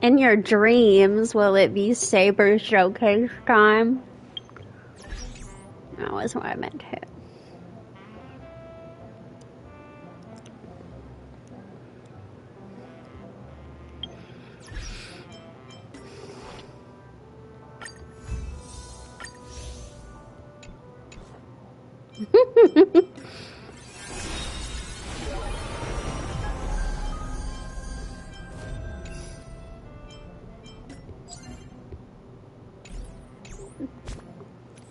In your dreams, will it be Saber Showcase time? That was what I meant to.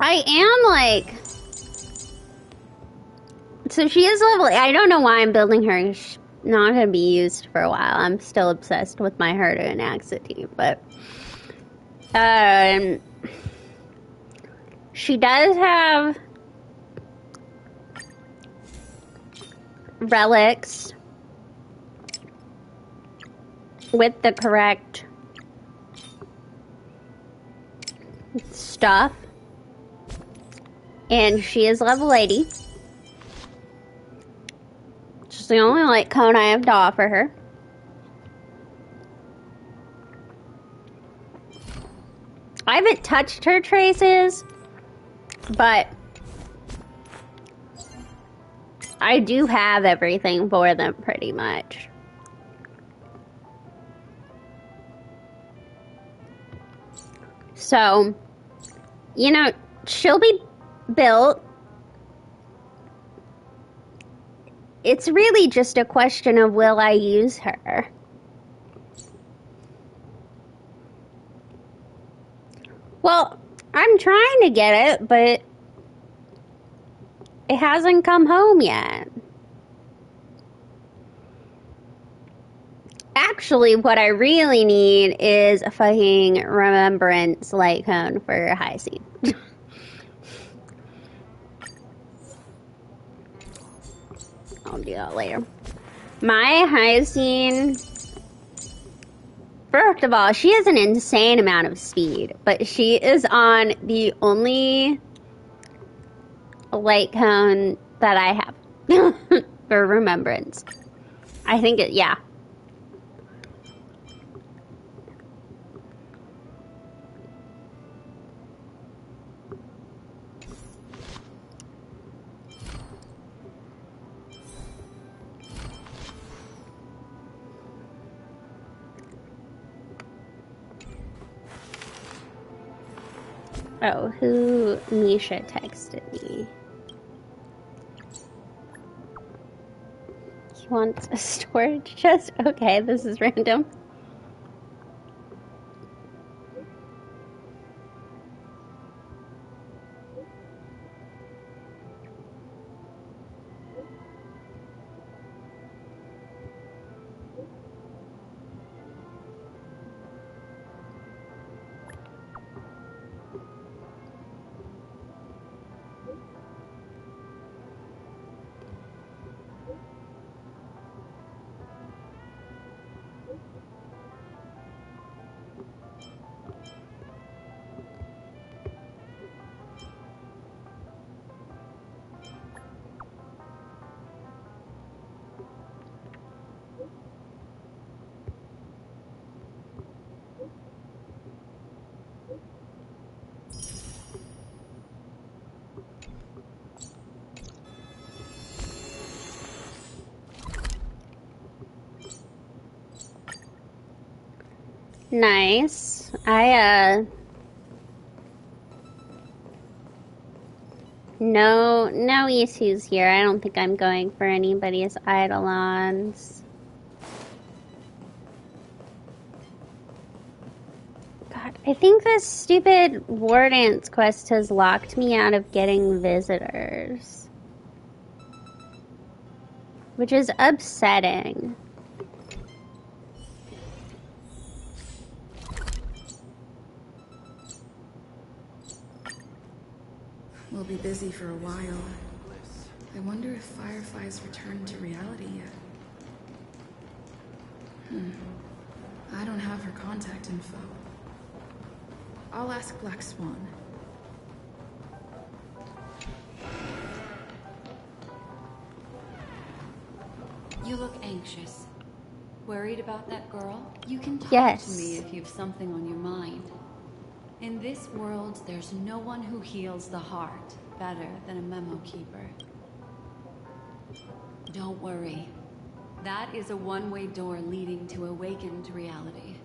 I am like... So she is level... I don't know why I'm building her. She's not going to be used for a while. I'm still obsessed with my Herta and Axity, but... she does have... relics with the correct stuff, and she is level 80, which is the only light cone I have to offer her. I haven't touched her traces, but I do have everything for them pretty much. So, you know, she'll be built. It's really just a question of will I use her? Well, I'm trying to get it, but it hasn't come home yet. Actually, what I really need is a fucking remembrance light cone for High Sea. I'll do that later. My High Sea... First of all, she has an insane amount of speed, but she is on the only light cone that I have for remembrance. I think it, yeah. Oh, who Misha texted me? He wants a storage chest? Okay, this is random. Nice. No issues here. I don't think I'm going for anybody's Eidolons. God, I think this stupid War Dance quest has locked me out of getting visitors. Which is upsetting. We'll be busy for a while. I wonder if Firefly's returned to reality yet. I don't have her contact info. I'll ask Black Swan. You look anxious. Worried about that girl? You can talk Yes. to me if you've something on your mind. In this world, there's no one who heals the heart better than a memo keeper. Don't worry. That is a one-way door leading to awakened reality.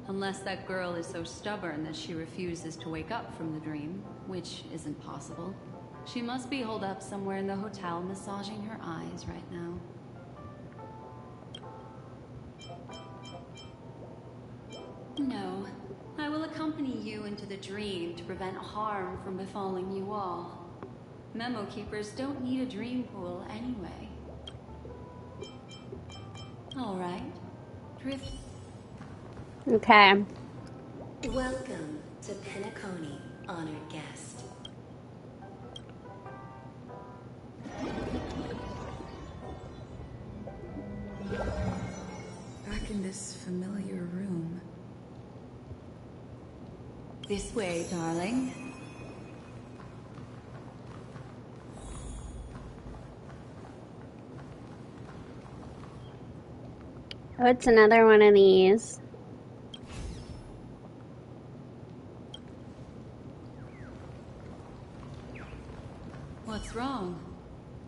Unless that girl is so stubborn that she refuses to wake up from the dream, which isn't possible. She must be holed up somewhere in the hotel massaging her eyes right now. No. I will accompany you into the dream to prevent harm from befalling you all. Memo keepers don't need a dream pool anyway. All right. Drift. Okay. Welcome to Penacony, honored guest. Back in this familiar room. This way, darling. Oh, it's another one of these. What's wrong?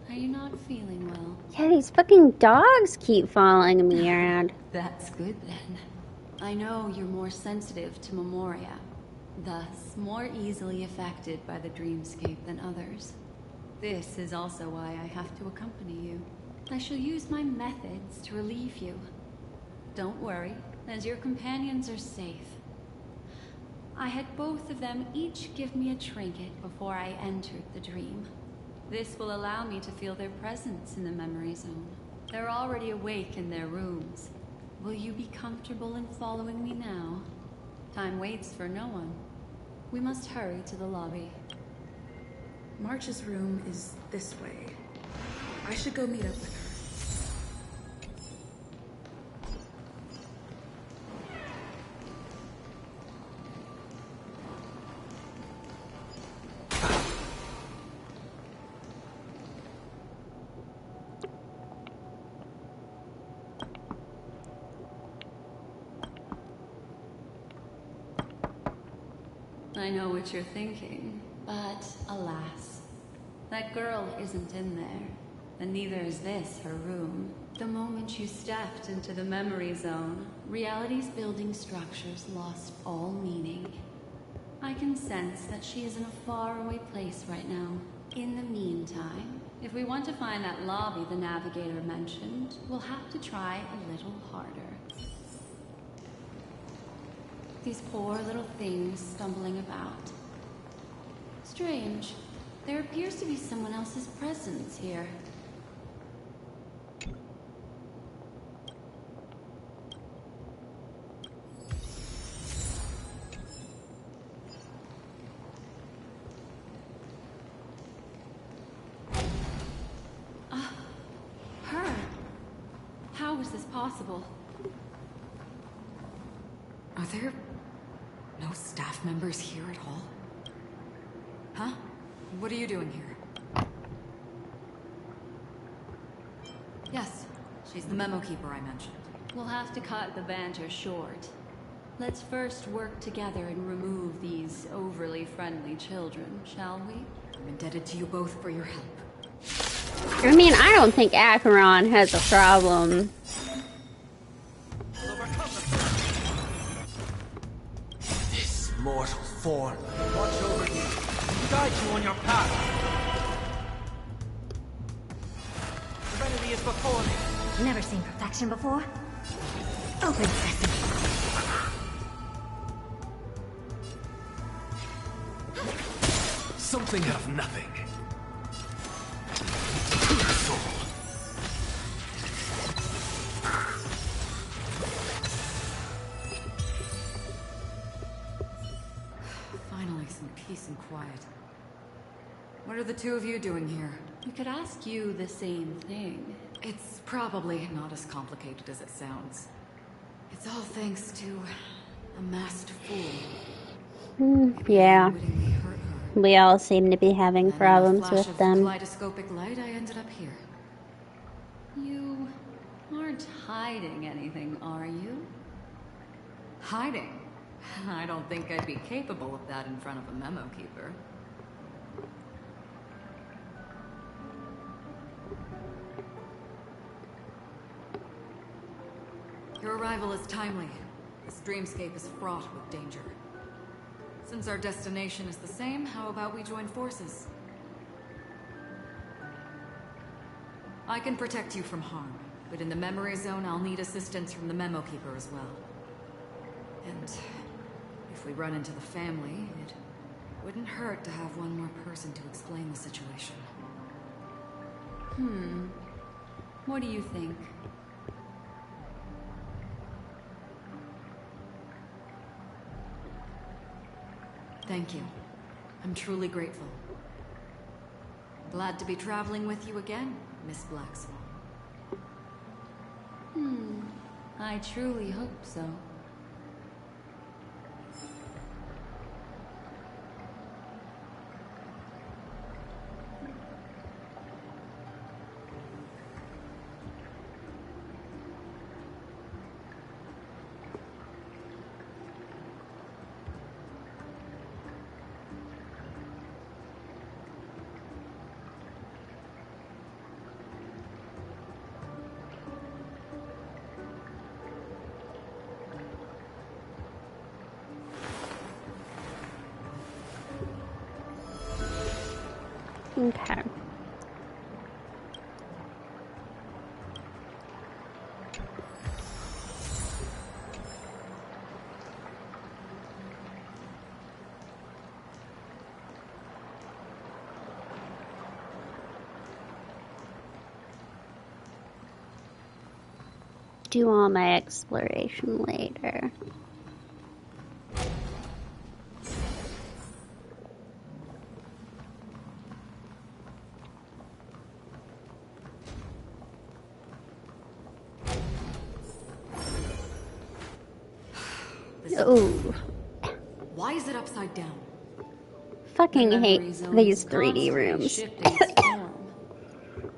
Are you not feeling well? Yeah, these fucking dogs keep following me around. That's good then. I know you're more sensitive to Memoria, thus more easily affected by the dreamscape than others. This is also why I have to accompany you. I shall use my methods to relieve you. Don't worry, as your companions are safe. I had both of them each give me a trinket before I entered the dream. This will allow me to feel their presence in the memory zone. They're already awake in their rooms. Will you be comfortable in following me now? Time waits for no one. We must hurry to the lobby. March's room is this way. I should go meet up with her. I know what you're thinking, but alas, that girl isn't in there, and neither is this her room. The moment you stepped into the memory zone, reality's building structures lost all meaning. I can sense that she is in a faraway place right now. In the meantime, if we want to find that lobby the Navigator mentioned, we'll have to try a little harder. These poor little things stumbling about. Strange. There appears to be someone else's presence here. Her? How is this possible? Are there no staff members here at all? Huh? What are you doing here? Yes, she's the memo keeper I mentioned. We'll have to cut the banter short. Let's first work together and remove these overly friendly children, shall we? I'm indebted to you both for your help. I mean, I don't think Acheron has a problem. This mortal form. Watch over you. Guide you on your path. Serenity is before me. Never seen perfection before? Open sesame. Something out of nothing. Soul. Finally, some peace and quiet. What are the two of you doing here? We could ask you the same thing. It's probably not as complicated as it sounds. It's all thanks to a masked fool. Yeah, Unwittingly hurt her. we all seem to be having And in a problems flash with of them. kaleidoscopic light, I ended up here. You are aren't hiding anything, are you? Hiding? I don't think I'd be capable of that in front of a memo keeper. Your arrival is timely. This dreamscape is fraught with danger. Since our destination is the same, how about we join forces? I can protect you from harm, but in the memory zone I'll need assistance from the memo keeper as well. And if we run into the family, it wouldn't hurt to have one more person to explain the situation. What do you think? Thank you. I'm truly grateful. Glad to be traveling with you again, Miss Blackswan. I truly hope so. Okay. Do all my exploration later. Ooh. Why is it upside down? Fucking The hate memory zone's these 3D constantly rooms. shifting its form.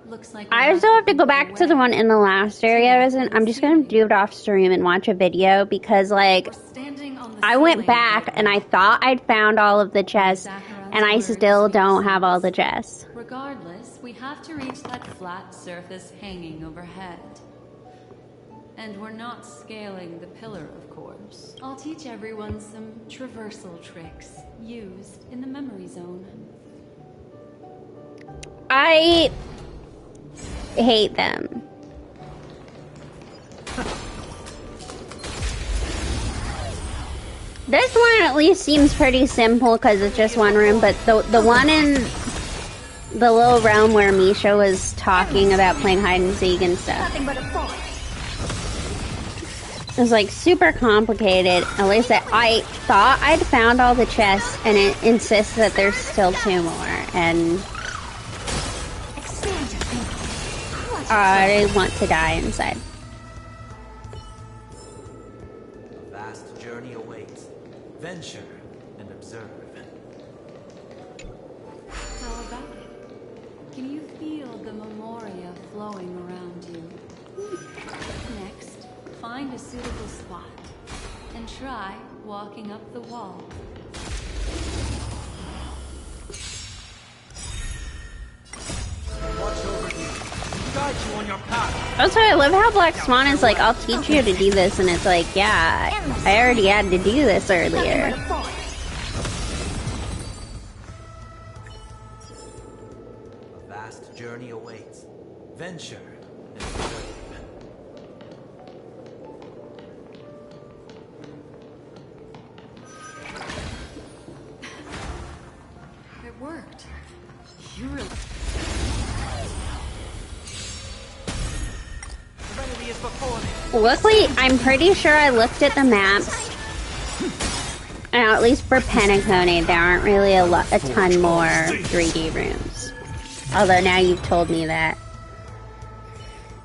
Looks like I still have to go back to the one in the last area I was in. I'm just gonna do it off stream and watch a video because, like, We're standing on the I went ceiling back right and now. I thought I'd found all of the chests, and I still don't have all the chests. Regardless, we have to reach that flat surface hanging overhead. And we're not scaling the pillar, of course. I'll teach everyone some traversal tricks used in the memory zone. I hate them. This one at least seems pretty simple because it's just one room, but the one in the little realm where Misha was talking about playing hide and seek and stuff, Nothing but a thought. it was like super complicated. At least I thought I'd found all the chests, and it insists that there's still 2 more, and Expand your thinking. I want to die inside. A vast journey awaits. Venture and observe. How about it? Can you feel the memoria flowing around you? Next, find a suitable spot and try walking up the wall. Watch over you. Guide you on your path. Also, I love how Black Swan is like, I'll teach you to do this, and it's like, yeah, I already had to do this Nothing earlier. but a thought. A vast journey awaits. Venture and observe. It worked. You really... Serenity is before me. Luckily, I'm pretty sure I looked at the maps, and at least for Penacony, there aren't really a ton more 3D rooms. Although now you've told me that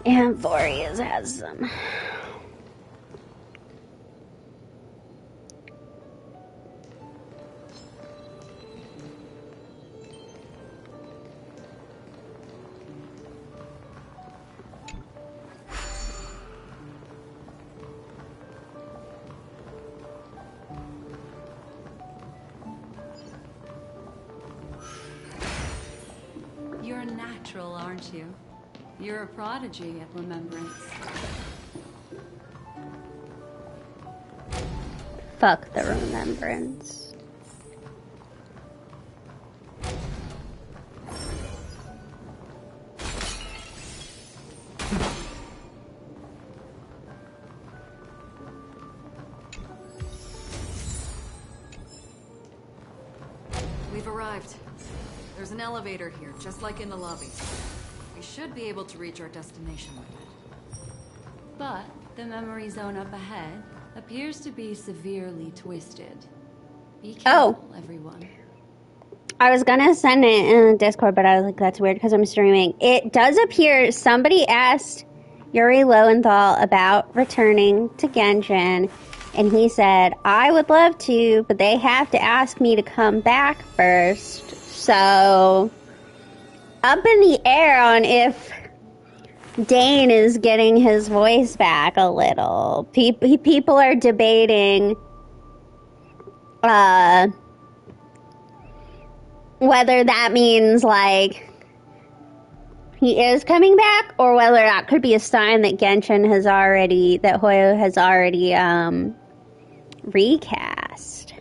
Amphorius has them. aren't you? You're a prodigy at remembrance. Fuck the remembrance. We've arrived. There's an elevator here, just like in the lobby. We should be able to reach our destination with it. But the memory zone up ahead appears to be severely twisted. Be careful, everyone. I was gonna send it in the Discord, but I was like, that's weird because I'm streaming. It does appear somebody asked Yuri Lowenthal about returning to Genshin, and he said, I would love to, but they have to ask me to come back first. So, up in the air on if Dane is getting his voice back a little. People are debating whether that means, like, he is coming back, or whether that could be a sign that that Hoyo has already, recast.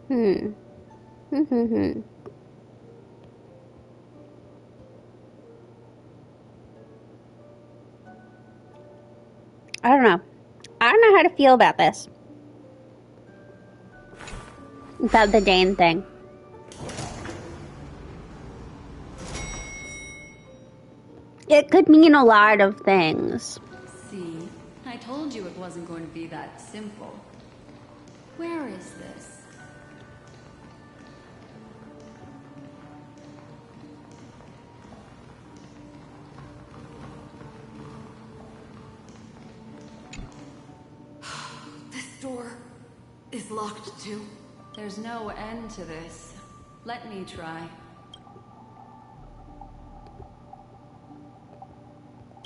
I don't know. I don't know how to feel about this. About the Dane thing. It could mean a lot of things. See, I told you it wasn't going to be that simple. Where is this? This door is locked too. There's no end to this. Let me try.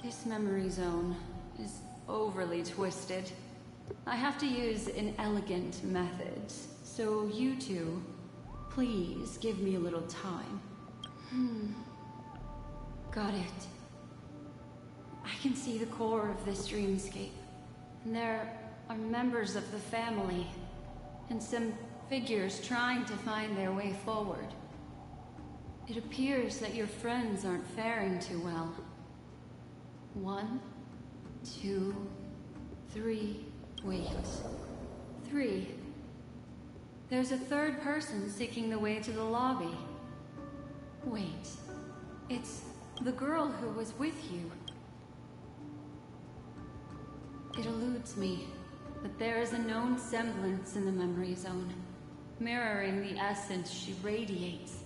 This memory zone is overly twisted. I have to use an elegant method. So you two, please give me a little time. Got it. I can see the core of this dreamscape. And there are members of the family, and some figures trying to find their way forward. It appears that your friends aren't faring too well. 1, 2, 3. Wait. 3. There's a third person seeking the way to the lobby. Wait. It's the girl who was with you. It eludes me, but there is a known semblance in the memory zone, mirroring the essence she radiates.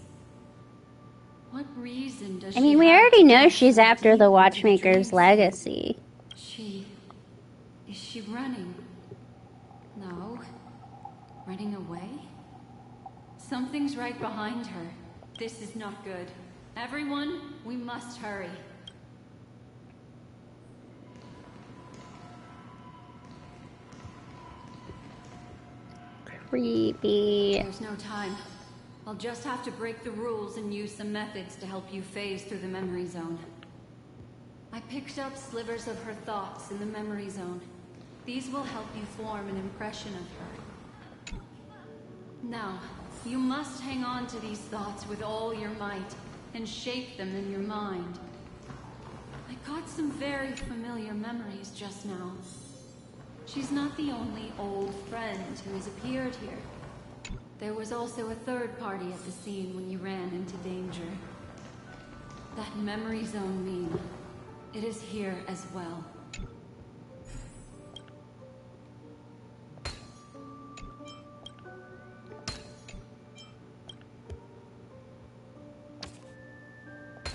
What reason does she I mean, we have already to know go she's so after deep the into Watchmaker's dreamscape? legacy. Is she running? No. Running away? Something's right behind her. This is not good. Everyone, we must hurry. creepy. There's no time. I'll just have to break the rules and use some methods to help you phase through the memory zone. I picked up slivers of her thoughts in the memory zone. These will help you form an impression of her. Now, you must hang on to these thoughts with all your might and shape them in your mind. I got some very familiar memories just now. She's not the only old friend who has appeared here. There was also a third party at the scene when you ran into danger. That memory zone meme. It is here as well.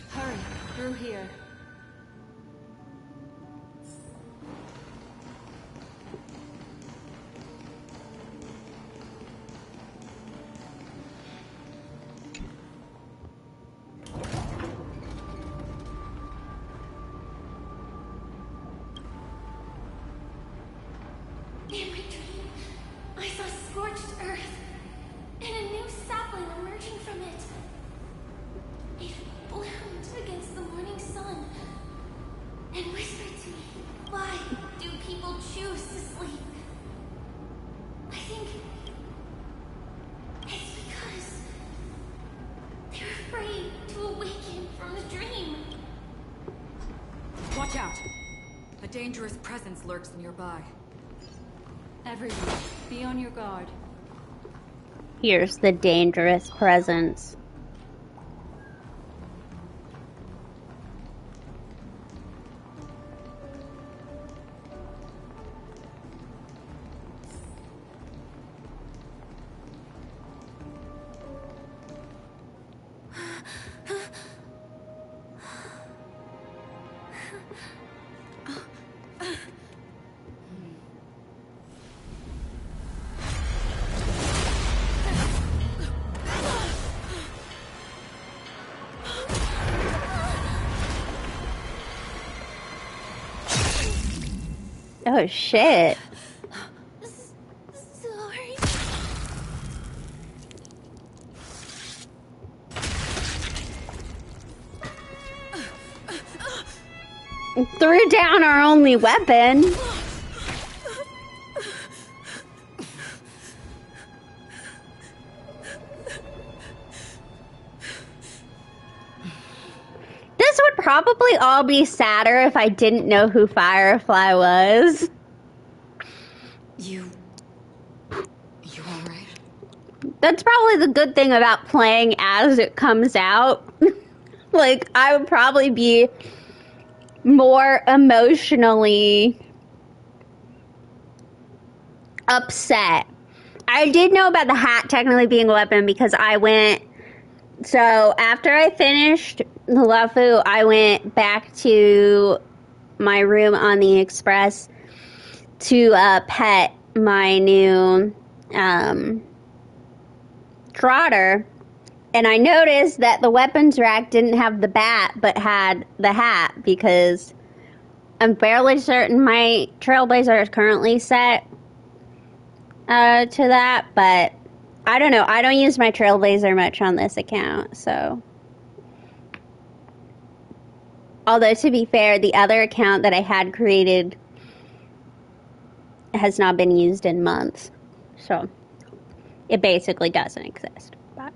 Hurry, through here. In my dream, I saw scorched earth and a new sapling emerging from it. It bloomed against the morning sun and whispered to me, "Why do people choose to sleep?" I think it's because they're afraid to awaken from the dream. Watch out! A dangerous presence lurks nearby. Everyone, be on your guard. Here's the dangerous presence. Oh shit. Sorry. Threw down our only weapon. This would probably all be sadder if I didn't know who Firefly was. You alright? That's probably the good thing about playing as it comes out. Like, I would probably be more emotionally upset. I did know about the hat technically being a weapon because I went... So, after I finished the Luofu, I went back to my room on the Express to pet my new trotter, and I noticed that the weapons rack didn't have the bat but had the hat, because I'm fairly certain my Trailblazer is currently set to that, but I don't know. I don't use my Trailblazer much on this account, so. Although, to be fair, the other account that I had created has not been used in months, so it basically doesn't exist. But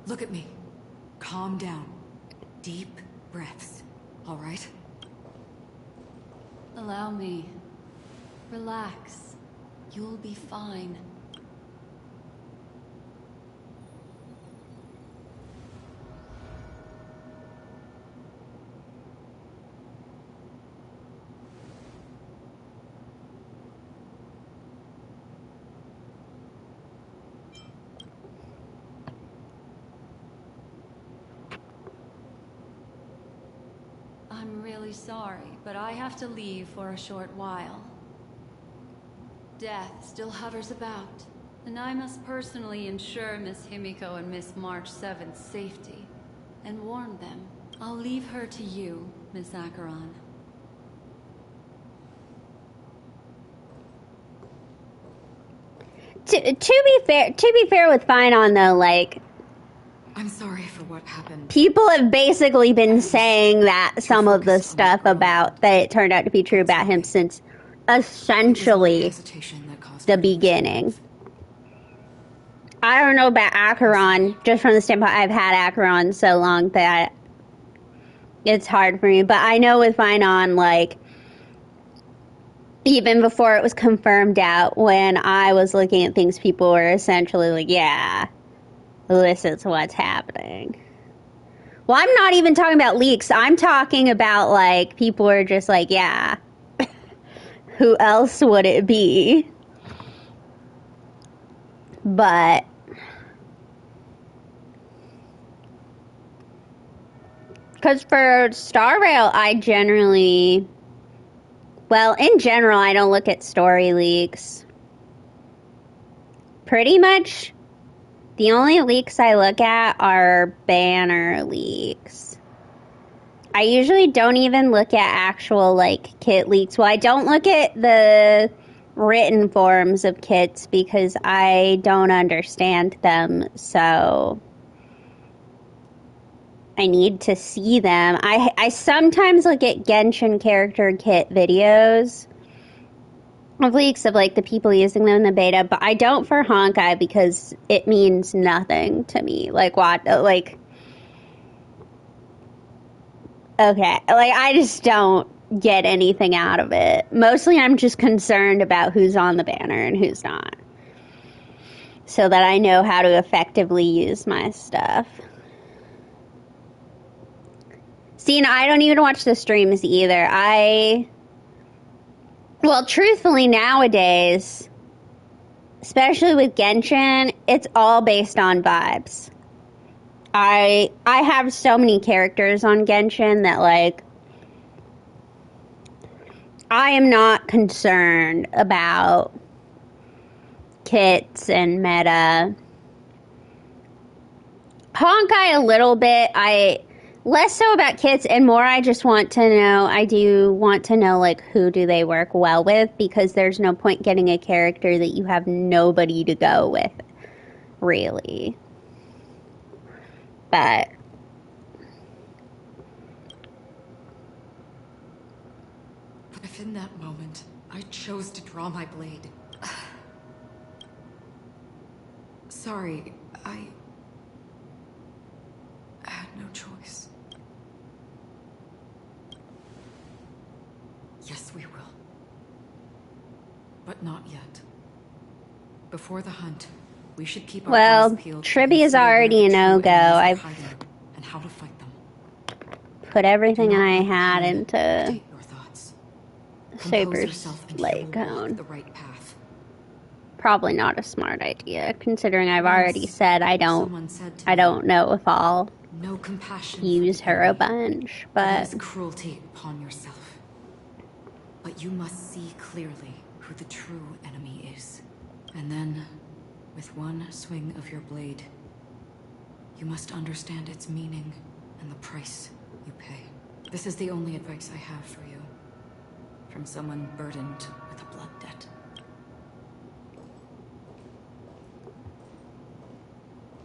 Look at me. Calm down. Deep breaths. Alright? Allow me. Relax. You'll be fine. I'm really sorry, but I have to leave for a short while. Death still hovers about, and I must personally ensure Miss Himiko and Miss March 7th's safety, and warn them. I'll leave her to you, Miss Acheron. To be fair with Fine On though, like, I'm sorry for what happened. people have basically been saying that some of the stuff about that it turned out to be true about him since essentially the beginning. I don't know about Acheron, just from the standpoint I've had Acheron so long that it's hard for me. But I know with Fine On, like, even before it was confirmed out, when I was looking at things, people were essentially like, yeah, this is what's happening. Well, I'm not even talking about leaks. I'm talking about, like, people are just like, yeah, who else would it be? But because for Star Rail, I generally, well, in general, I don't look at story leaks. Pretty much, the only leaks I look at are banner leaks. I usually don't even look at actual, like, kit leaks. Well, I don't look at the written forms of kits because I don't understand them, so I need to see them. I sometimes look at Genshin character kit videos of leaks of, like, the people using them in the beta, but I don't for Honkai because it means nothing to me. Like, what? Like, okay. Like, I just don't get anything out of it. Mostly I'm just concerned about who's on the banner and who's not, so that I know how to effectively use my stuff. See, and I don't even watch the streams either. Well, truthfully, nowadays, especially with Genshin, it's all based on vibes. I have so many characters on Genshin that, like, I am not concerned about kits and meta. Honkai a little bit. Less so about kits and more I just want to know, I do want to know, like, who do they work well with, because there's no point getting a character that you have nobody to go with, really. But if in that moment I chose to draw my blade, sorry, I had no choice. Yes, we will. But not yet. Before the hunt, we should keep our eyes peeled. Tribby is already a no-go. I've and how to fight them. put everything I had into Your thoughts. Super Light Cone. The right path. Probably not a smart idea, considering I've already said I don't know if I'll no compassion use her a bunch, but it is cruelty upon yourself. But you must see clearly who the true enemy is. And then, with one swing of your blade, you must understand its meaning and the price you pay. This is the only advice I have for you, from someone burdened with a blood debt.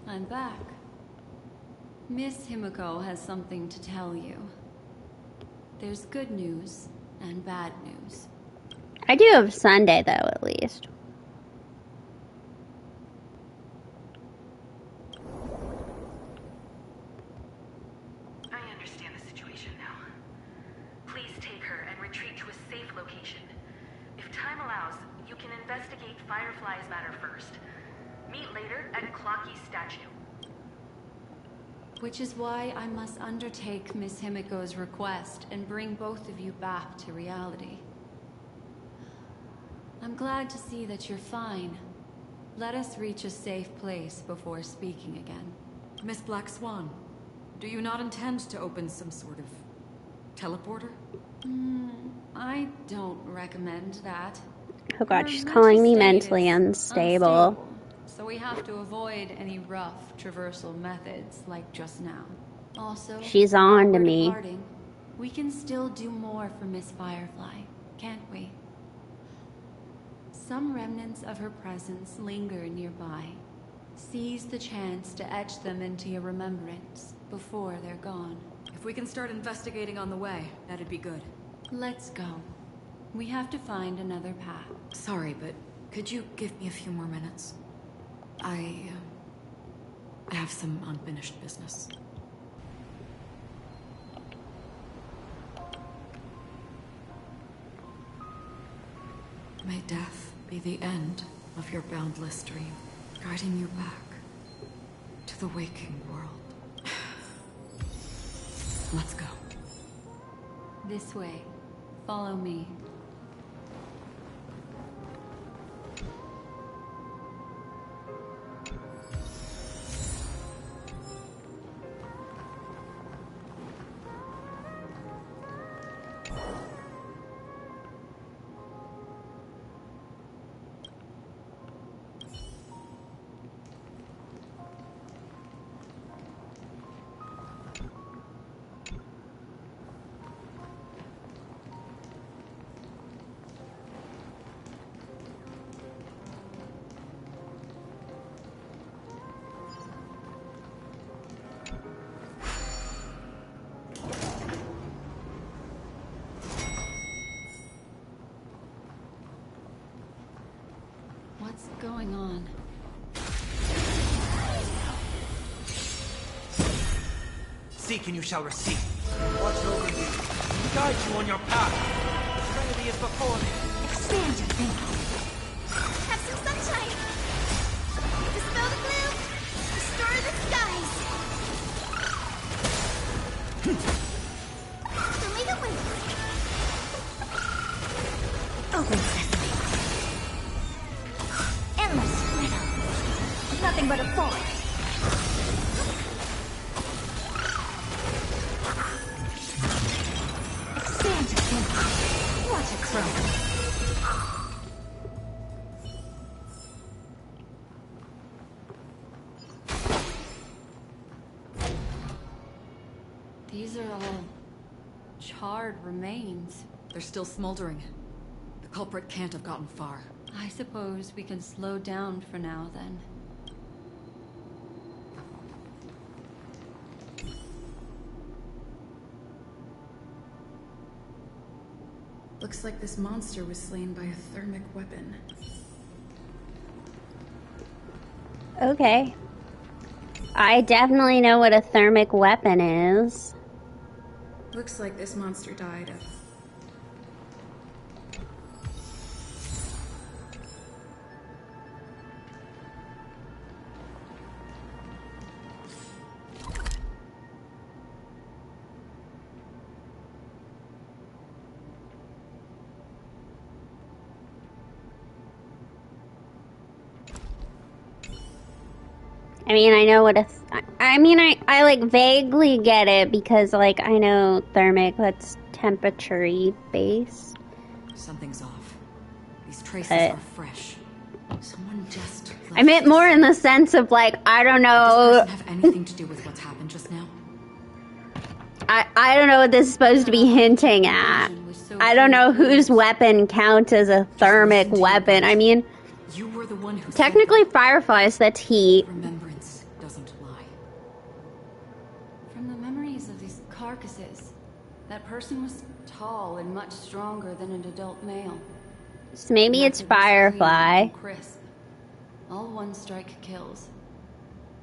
I'm back. Miss Himiko has something to tell you. There's good news and bad news. I do have Sunday, though, at least. I understand the situation now. Please take her and retreat to a safe location. If time allows, you can investigate Firefly's matter first. Meet later at Clocky's statue. Which is why I must undertake Miss Himiko's request and bring both of you back to reality. I'm glad to see that you're fine. Let us reach a safe place before speaking again. Miss Black Swan, do you not intend to open some sort of teleporter? I don't recommend that. Oh god, Her she's calling me mental mentally state is unstable. So we have to avoid any rough traversal methods like just now. Also, She's on to while we're me. departing, we can still do more for Miss Firefly, can't we? Some remnants of her presence linger nearby. Seize the chance to etch them into your remembrance before they're gone. If we can start investigating on the way, that'd be good. Let's go. We have to find another path. Sorry, but could you give me a few more minutes? I have some unfinished business. May death be the end of your boundless dream, guiding you back to the waking world. Let's go. This way. Follow me. What's going on? Seek and you shall receive. Watch over you. Guide you on your path. Trinity is before me. Expand your thinking. Have some sunshine! Dispel the gloom! Restore the skies! Show me the way! Open sesame. Endless riddle. Nothing but a forest. Expand your thinking. Watch it grow. These are all charred remains. They're still smoldering. The culprit can't have gotten far. I suppose we can slow down for now, then. Looks like this monster was slain by a thermic weapon. Okay. I definitely know what a thermic weapon is. Looks like this monster died of... I mean, I know what a... I like vaguely get it because, like, I know thermic, that's temperature-y based. Something's off. These traces But- are fresh. Someone just... I meant more in the sense of, like, I don't Does know... this person have anything to do with what's happened just now? I don't know what this is supposed to be hinting at. I don't know whose weapon counts as a thermic weapon. I mean, You were the one who said technically fireflies, that's heat. that. Remembrance doesn't lie. From the memories of these carcasses, that person was tall and much stronger than an adult male. So maybe it's Method was clean Firefly. and crisp. All one strike kills.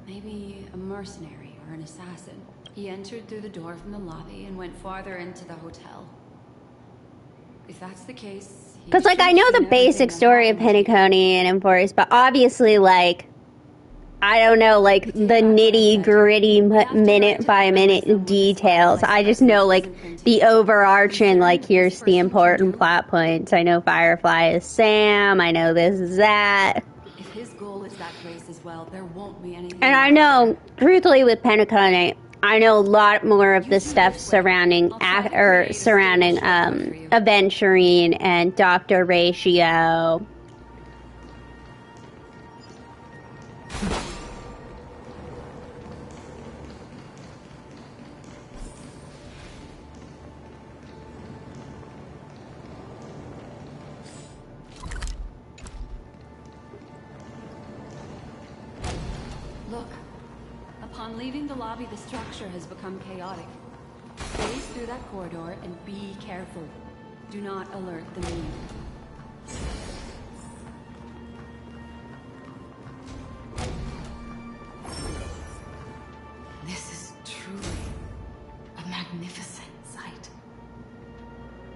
Maybe a mercenary or an assassin. He entered through the door from the lobby and went farther into the hotel. If that's the case, he Because, like, I should've know the seen basic everything that story of happened. Penacony and Emphorius, but obviously, like, I don't know, like, the nitty-gritty minute-by-minute details. I just know, like, the overarching, like, here's the important plot points. I know Firefly is Sam, I know this is that. If his goal is that place as well, there won't be anything. And I know, truthfully, with Penacony, I know a lot more of the stuff surrounding Aventurine and Dr. Ratio. Upon leaving the lobby, the structure has become chaotic. Gaze through that corridor and be careful. Do not alert the moon. This is truly a magnificent sight.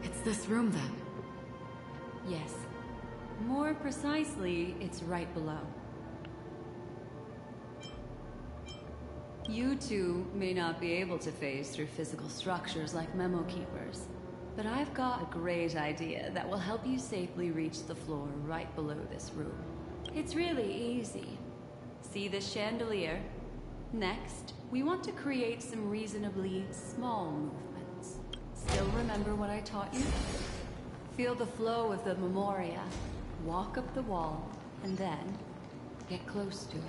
It's this room, then? Yes. More precisely, it's right below. You two may not be able to phase through physical structures like Memo Keepers, but I've got a great idea that will help you safely reach the floor right below this room. It's really easy. See this chandelier? Next, we want to create some reasonably small movements. Still remember what I taught you? Feel the flow of the Memoria, walk up the wall, and then get close to it.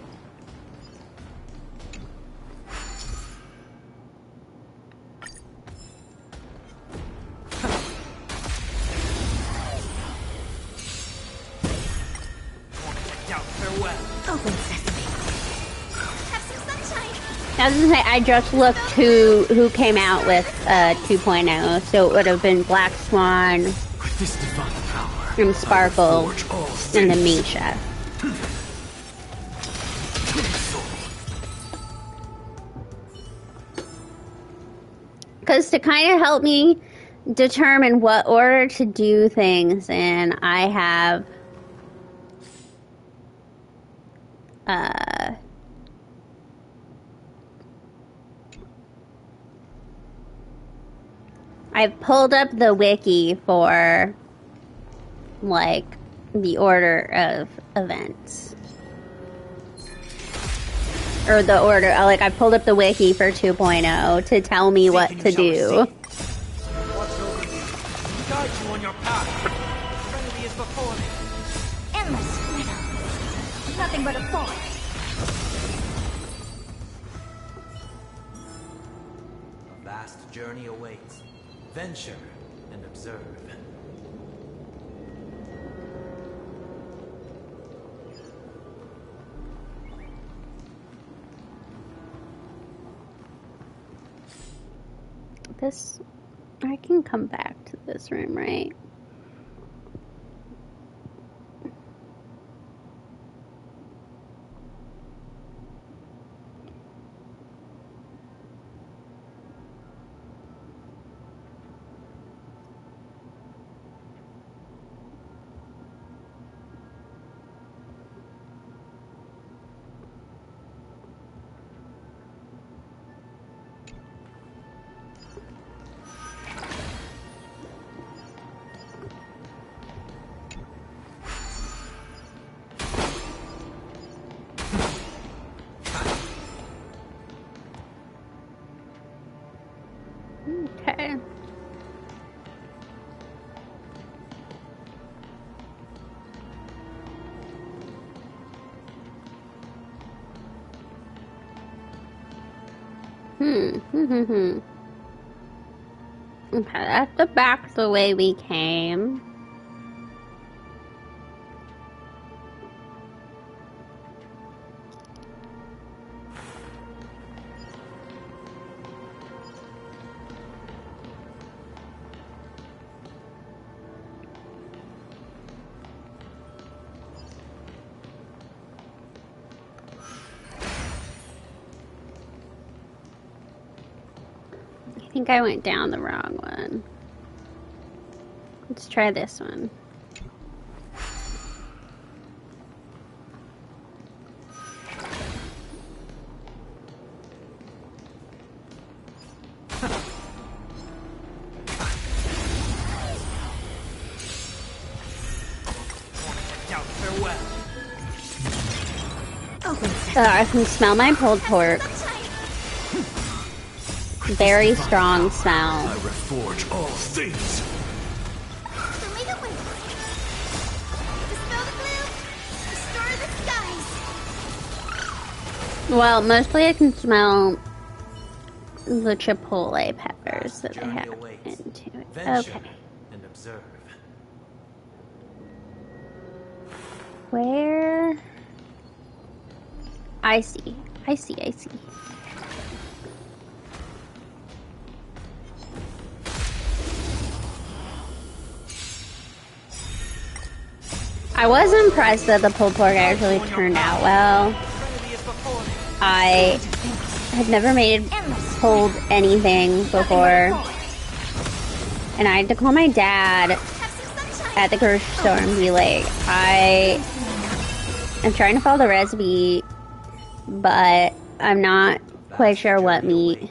I was gonna say, I just looked who came out with 2.0, so it would have been Black Swan, and Sparkle, and then Misha. Because to kind of help me determine what order to do things in, I have I've pulled up the wiki for, like, the order of events. Or the order, like, I pulled up the wiki for 2.0 to tell me what to do. Watch over you. Guide you on your path. Serenity is before me. Endless freedom. Nothing but a forest. A vast journey awaits. Venture and observe. This, I can come back to this room, right? Okay. Okay, that's the back the way we came. I think I went down the wrong one. Let's try this one. I can smell my pulled pork. Very strong smell. I reforge all things. Well, mostly I can smell the chipotle peppers that they have into it. Okay. And observe. Where? I see. I was impressed that the pulled pork actually turned out well. I had never made pulled anything before. And I had to call my dad at the grocery store and be like, I am trying to follow the recipe, but I'm not quite sure what meat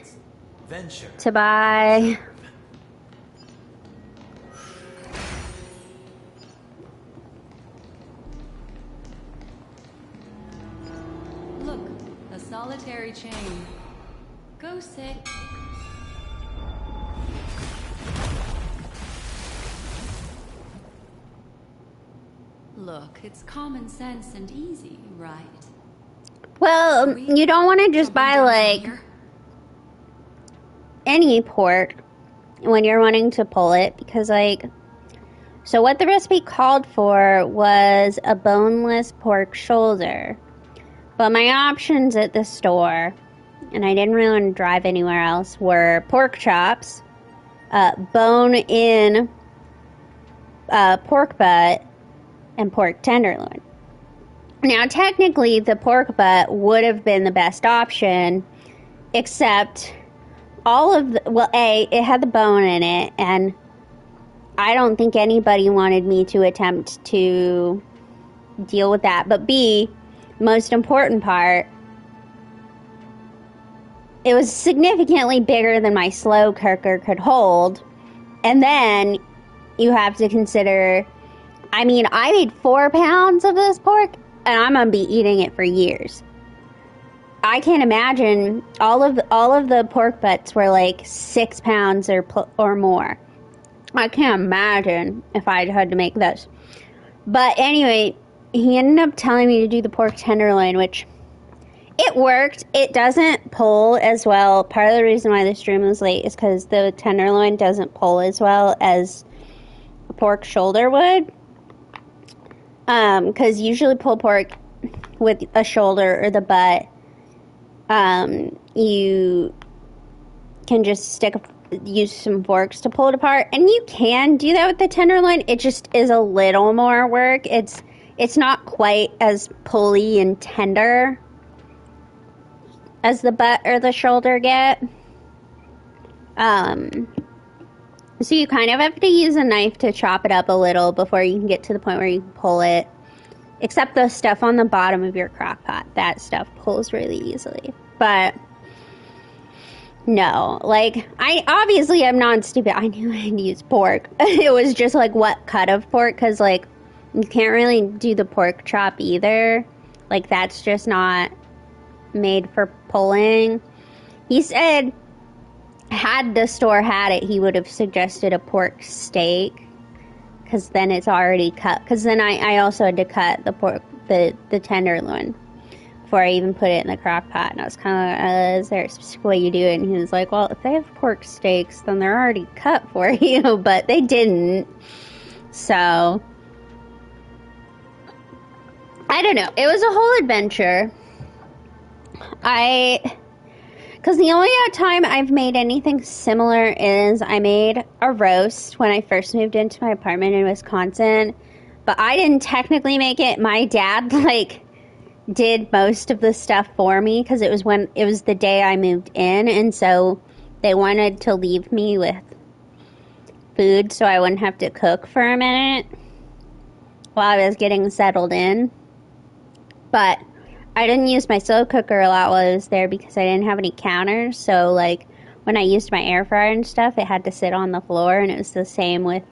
to buy. Look, a solitary chain. Go sit. Look, it's common sense and easy, right? Well, you don't want to just buy, like, any pork when you're wanting to pull it, because, like, so what the recipe called for was a boneless pork shoulder. But my options at the store, and I didn't really want to drive anywhere else, were pork chops, bone-in pork butt, and pork tenderloin. Now, technically, the pork butt would have been the best option, except all of the, well, A, it had the bone in it, and I don't think anybody wanted me to attempt to deal with that. But B, most important part, it was significantly bigger than my slow cooker could hold. And then you have to consider, I mean, I made 4 pounds of this pork, and I'm gonna be eating it for years. I can't imagine all of the pork butts were like 6 pounds or more. I can't imagine if I'd had to make this. But anyway, he ended up telling me to do the pork tenderloin, which it worked. It doesn't pull as well. Part of the reason why the stream was late is because the tenderloin doesn't pull as well as a pork shoulder would. Because usually pulled pork with a shoulder or the butt, you can just use some forks to pull it apart, and you can do that with the tenderloin. It just is a little more work. It's not quite as pulley and tender as the butt or the shoulder get. So you kind of have to use a knife to chop it up a little before you can get to the point where you can pull it. Except the stuff on the bottom of your crock pot. That stuff pulls really easily. But no, like, I obviously am not stupid. I knew I had to use pork. It was just like what cut of pork, because like you can't really do the pork chop either. Like, that's just not made for pulling. He said, had the store had it, he would have suggested a pork steak, because then it's already cut. Because then I also had to cut the pork, the tenderloin, before I even put it in the crock pot. And I was kind of, is there a specific way you do it? And he was like, well, if they have pork steaks, then they're already cut for you. But they didn't. So, I don't know. It was a whole adventure. Because the only time I've made anything similar is I made a roast when I first moved into my apartment in Wisconsin. But I didn't technically make it. My dad, like, did most of the stuff for me because it was the day I moved in, and so they wanted to leave me with food so I wouldn't have to cook for a minute while I was getting settled in. But I didn't use my slow cooker a lot while I was there because I didn't have any counters, so like when I used my air fryer and stuff, it had to sit on the floor, and it was the same with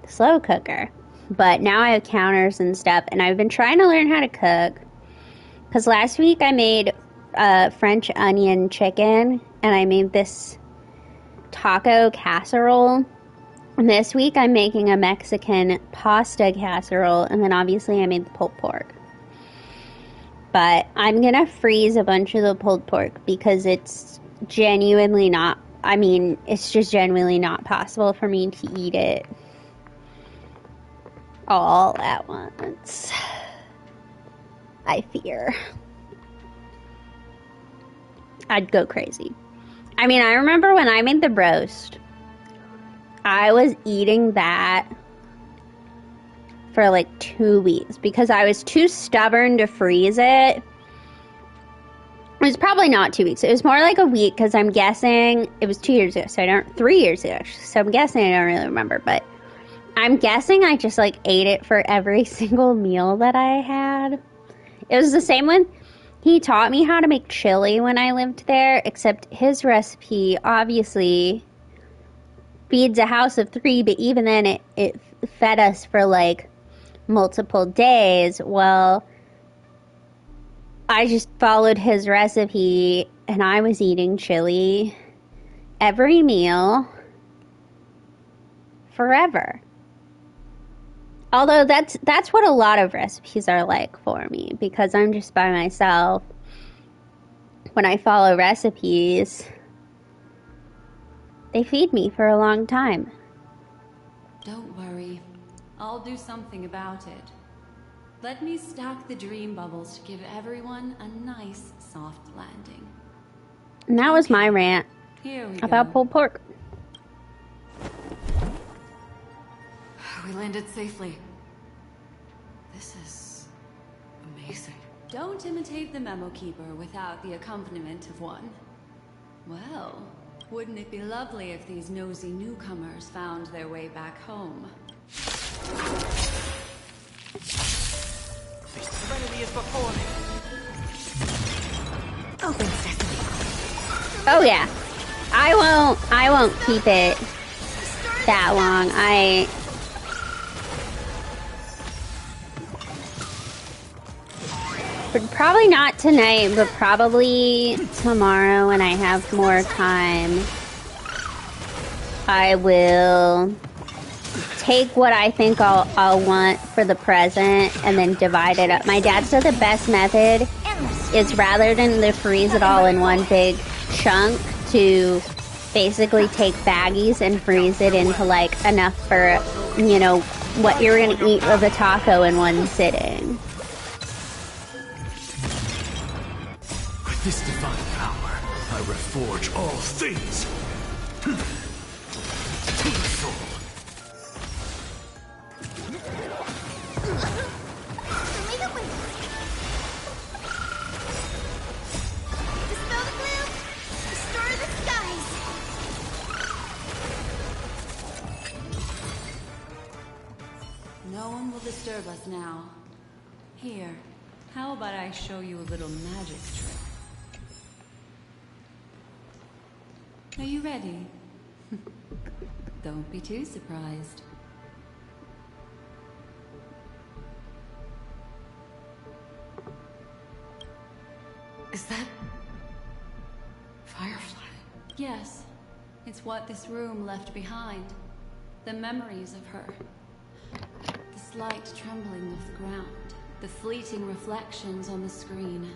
the slow cooker. But now I have counters and stuff, and I've been trying to learn how to cook. Because last week I made French onion chicken, and I made this taco casserole. And this week I'm making a Mexican pasta casserole, and then obviously I made the pulled pork. But I'm going to freeze a bunch of the pulled pork because it's genuinely not, I mean, it's just genuinely not possible for me to eat it all at once. I fear. I'd go crazy. I mean, I remember when I made the roast, I was eating that for like 2 weeks because I was too stubborn to freeze it. It was probably not 2 weeks. It was more like a week because I'm guessing it was 2 years ago. So I don't, 3 years ago. So I'm guessing I don't really remember, but I'm guessing I just like ate it for every single meal that I had. It was the same when he taught me how to make chili when I lived there, except his recipe obviously feeds a house of 3, but even then it fed us for like multiple days. Well, I just followed his recipe and I was eating chili every meal forever. Although that's what a lot of recipes are like for me because I'm just by myself. When I follow recipes, they feed me for a long time. Don't worry. I'll do something about it. Let me stack the dream bubbles to give everyone a nice, soft landing. And that was my rant Here we about go. pulled pork. We landed safely. This is amazing. Don't imitate the memo keeper without the accompaniment of one. Well, wouldn't it be lovely if these nosy newcomers found their way back home? Serenity is before me. Open sesame. Oh yeah. I won't keep it that long. Probably not tonight, but probably tomorrow when I have more time. I will take what I think I'll want for the present and then divide it up. My dad said the best method is rather than to freeze it all in one big chunk to basically take baggies and freeze it into like enough for, you know, what you're gonna eat of a taco in one sitting. With this divine power, I reforge all things. To the soul. Dispel the gloom! Restore the skies! No one will disturb us now. Here, how about I show you a little magic trick? Are you ready? Don't be too surprised. Is that... Firefly? Yes, it's what this room left behind. The memories of her. The slight trembling of the ground. The fleeting reflections on the screen.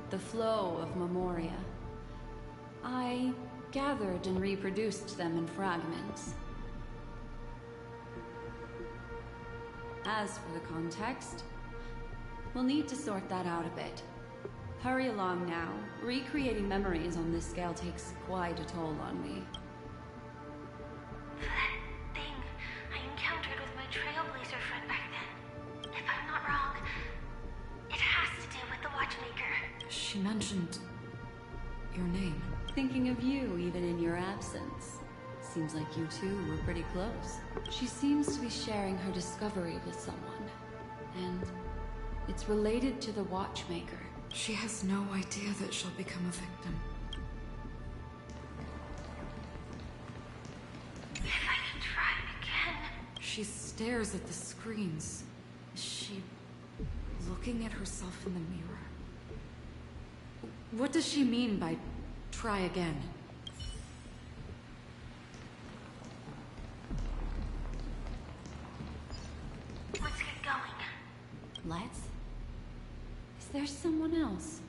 The flow of Memoria. I gathered and reproduced them in fragments. As for the context, we'll need to sort that out a bit. Hurry along now. Recreating memories on this scale takes quite a toll on me. That thing I encountered with my Trailblazer friend back then. If I'm not wrong, it has to do with the Watchmaker. She mentioned... your name. Thinking of you even in your absence. Seems like you two were pretty close. She seems to be sharing her discovery with someone. And it's related to the Watchmaker. She has no idea that she'll become a victim. If I can try again. She stares at the screens. Is she looking at herself in the mirror? What does she mean by try again? Let's get going. Let's? Is there someone else?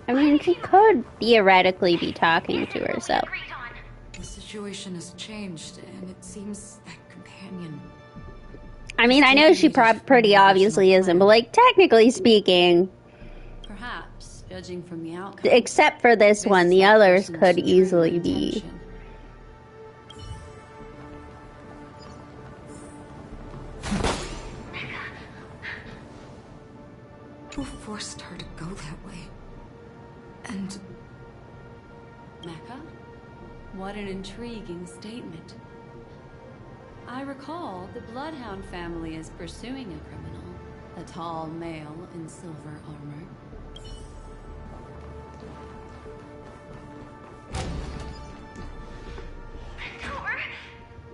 I mean, she could theoretically be talking to herself. Agreed on. The situation has changed, and it seems that companion... I mean, I know she pretty obviously isn't, but like, technically speaking, Perhaps, judging from the outcome. except for this one, the others could easily be. Who forced her to go that way? And... Mecca? What an intriguing statement. I recall the Bloodhound family is pursuing a criminal, a tall male in silver armor. The door!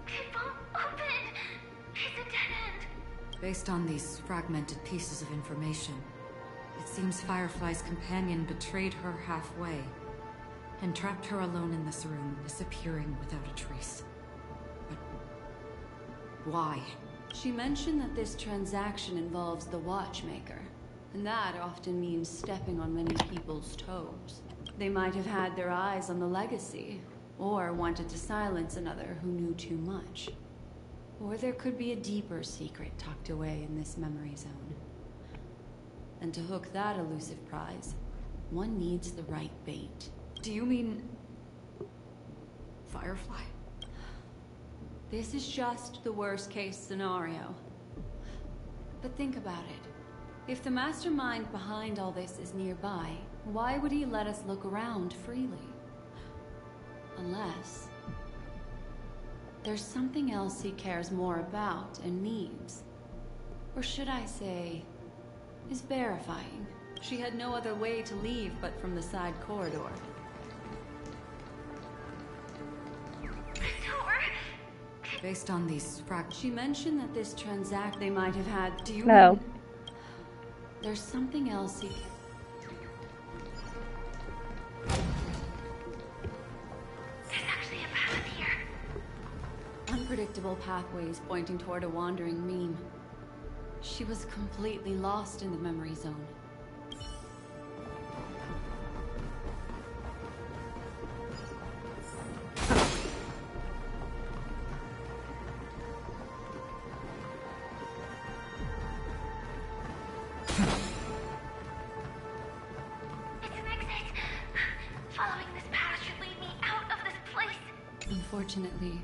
It won't open! It's a dead end! Based on these fragmented pieces of information, it seems Firefly's companion betrayed her halfway and trapped her alone in this room, disappearing without a trace. But why? She mentioned that this transaction involves the Watchmaker, and that often means stepping on many people's toes. They might have had their eyes on the legacy, or wanted to silence another who knew too much. Or there could be a deeper secret tucked away in this memory zone. And to hook that elusive prize, one needs the right bait. Do you mean... Firefly? This is just the worst-case scenario. But think about it. If the mastermind behind all this is nearby, why would he let us look around freely? Unless... there's something else he cares more about and needs. Or should I say, is verifying. She had no other way to leave but from the side corridor. Based on these She mentioned that this they might have had. Do you Oh. mean... There's something else he... There's actually a path here. Unpredictable pathways pointing toward a wandering meme. She was completely lost in the memory zone. It's an exit. Following this path should lead me out of this place. Unfortunately,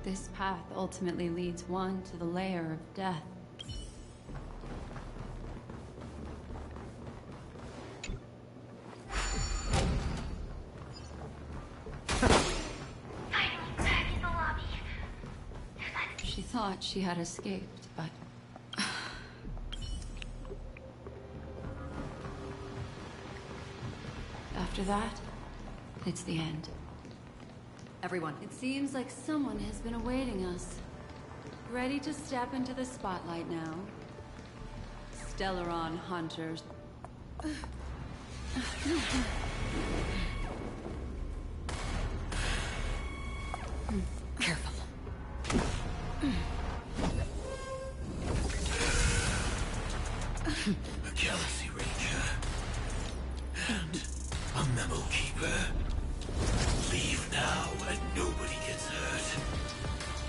this path ultimately leads one to the lair of death. Finally back in the lobby. She thought she had escaped, but... After that, it's the end. Everyone. It seems like someone has been awaiting us. Ready to step into the spotlight now. Stellaron hunters. Careful. A Galaxy Ranger. And a Memo Keeper. Leave now and nobody gets hurt.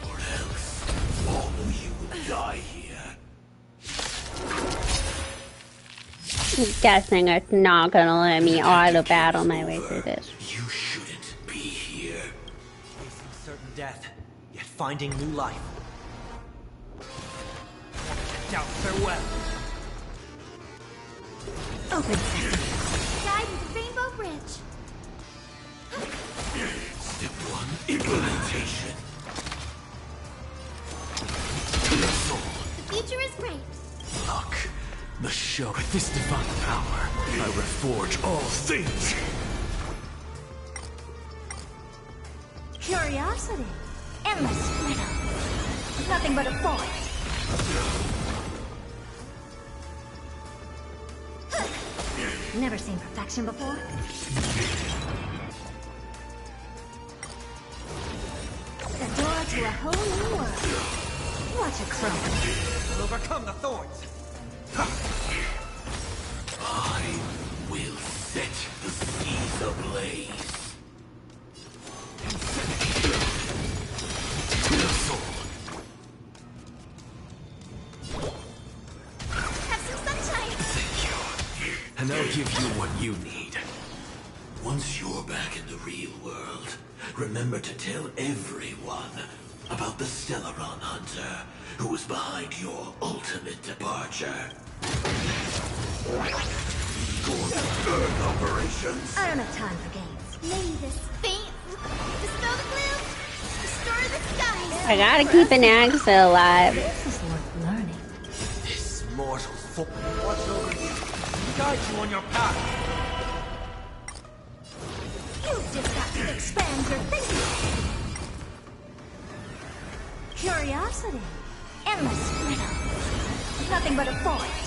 Or else, all of you will die here. I'm guessing it's not gonna let me auto battle my way through this. You shouldn't be here. Facing certain death, yet finding new life. Doubt farewell. Open sesame. Guide to the Rainbow Bridge. Step 1, implementation. The future is great. Luck. The show. With this divine power, I reforge all things. Curiosity. Endless riddle. Nothing but a force. Never seen perfection before. The door to a whole new world. What a crow. We'll overcome the thorns. I will set the seas ablaze. Have some sunshine. Thank you. And I'll give you what you need. Once you're back in the real world, remember to tell everyone about the Stellaron Hunter who was behind your ultimate departure. Earth operations. I don't have time for games. May this faint dispel the gloom, restore the skies. I gotta keep an Agsa alive. This is worth learning. This mortal foe. Watch over you. Guide you on your path. You've just got to expand your thinking. Curiosity. Endless riddle. Nothing but a forest.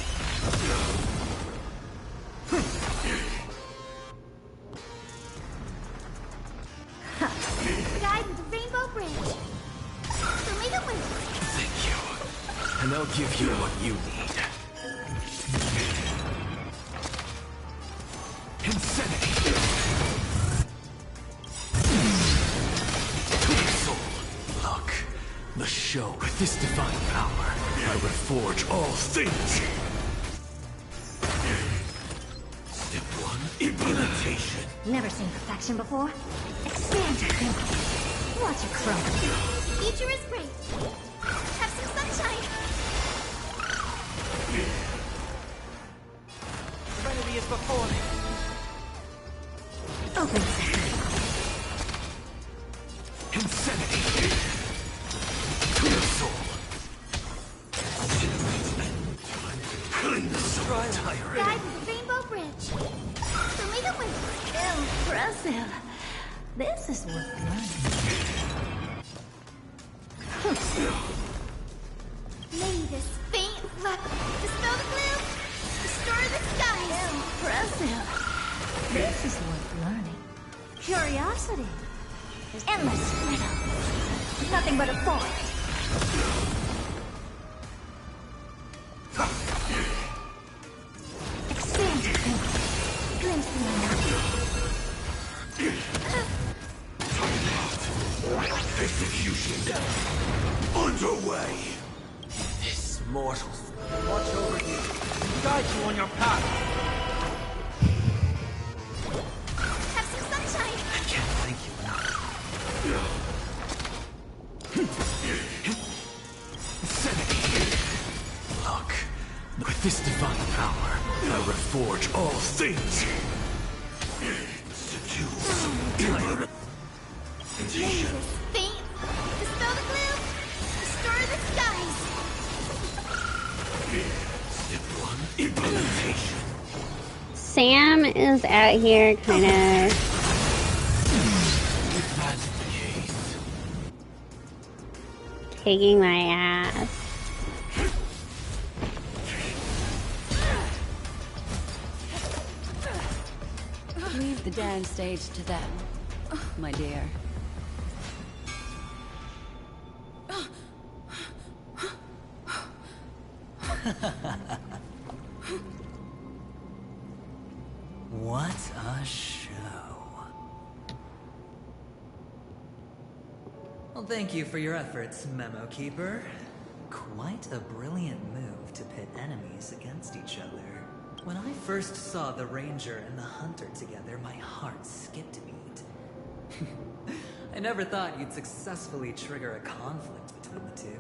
Guide the Rainbow Bridge. Show me the way. Thank you. And I'll give you what you need. Insanity. Soul. Look. The show. With this divine power, I reforge all things. Step 1. Implementation. Never seen perfection before? Expand your thinking. Watch it grow. The future is bright. Have some sunshine. Serenity is before me. Open sesame. Insanity. Clear soul. Clean the soul tyrant. Guide the Rainbow Bridge. Show me the way. Impressive. This is worth learning. May this faint dispel the gloom, restore the skies. Impressive. This is worth learning. Curiosity. Endless riddle. Nothing but a forest. Expand your thinking. Glimpse the unknown. Execution. Underway. This mortal. Watch over you. Guide you on your path. Have some sunshine. I can't thank you enough. Insanity. Look. With this divine power, I reforge all things. Seduce. Tyrant. May this faint dispel the gloom, restore the skies. Step 1. Implementation. Sam is out here kind of If that's the case. taking my ass. Leave the dance stage to them, my dear. What a show. Well, thank you for your efforts, Memo Keeper. Quite a brilliant move to pit enemies against each other. When I first saw the Ranger and the Hunter together, my heart skipped a beat. I never thought you'd successfully trigger a conflict between the two.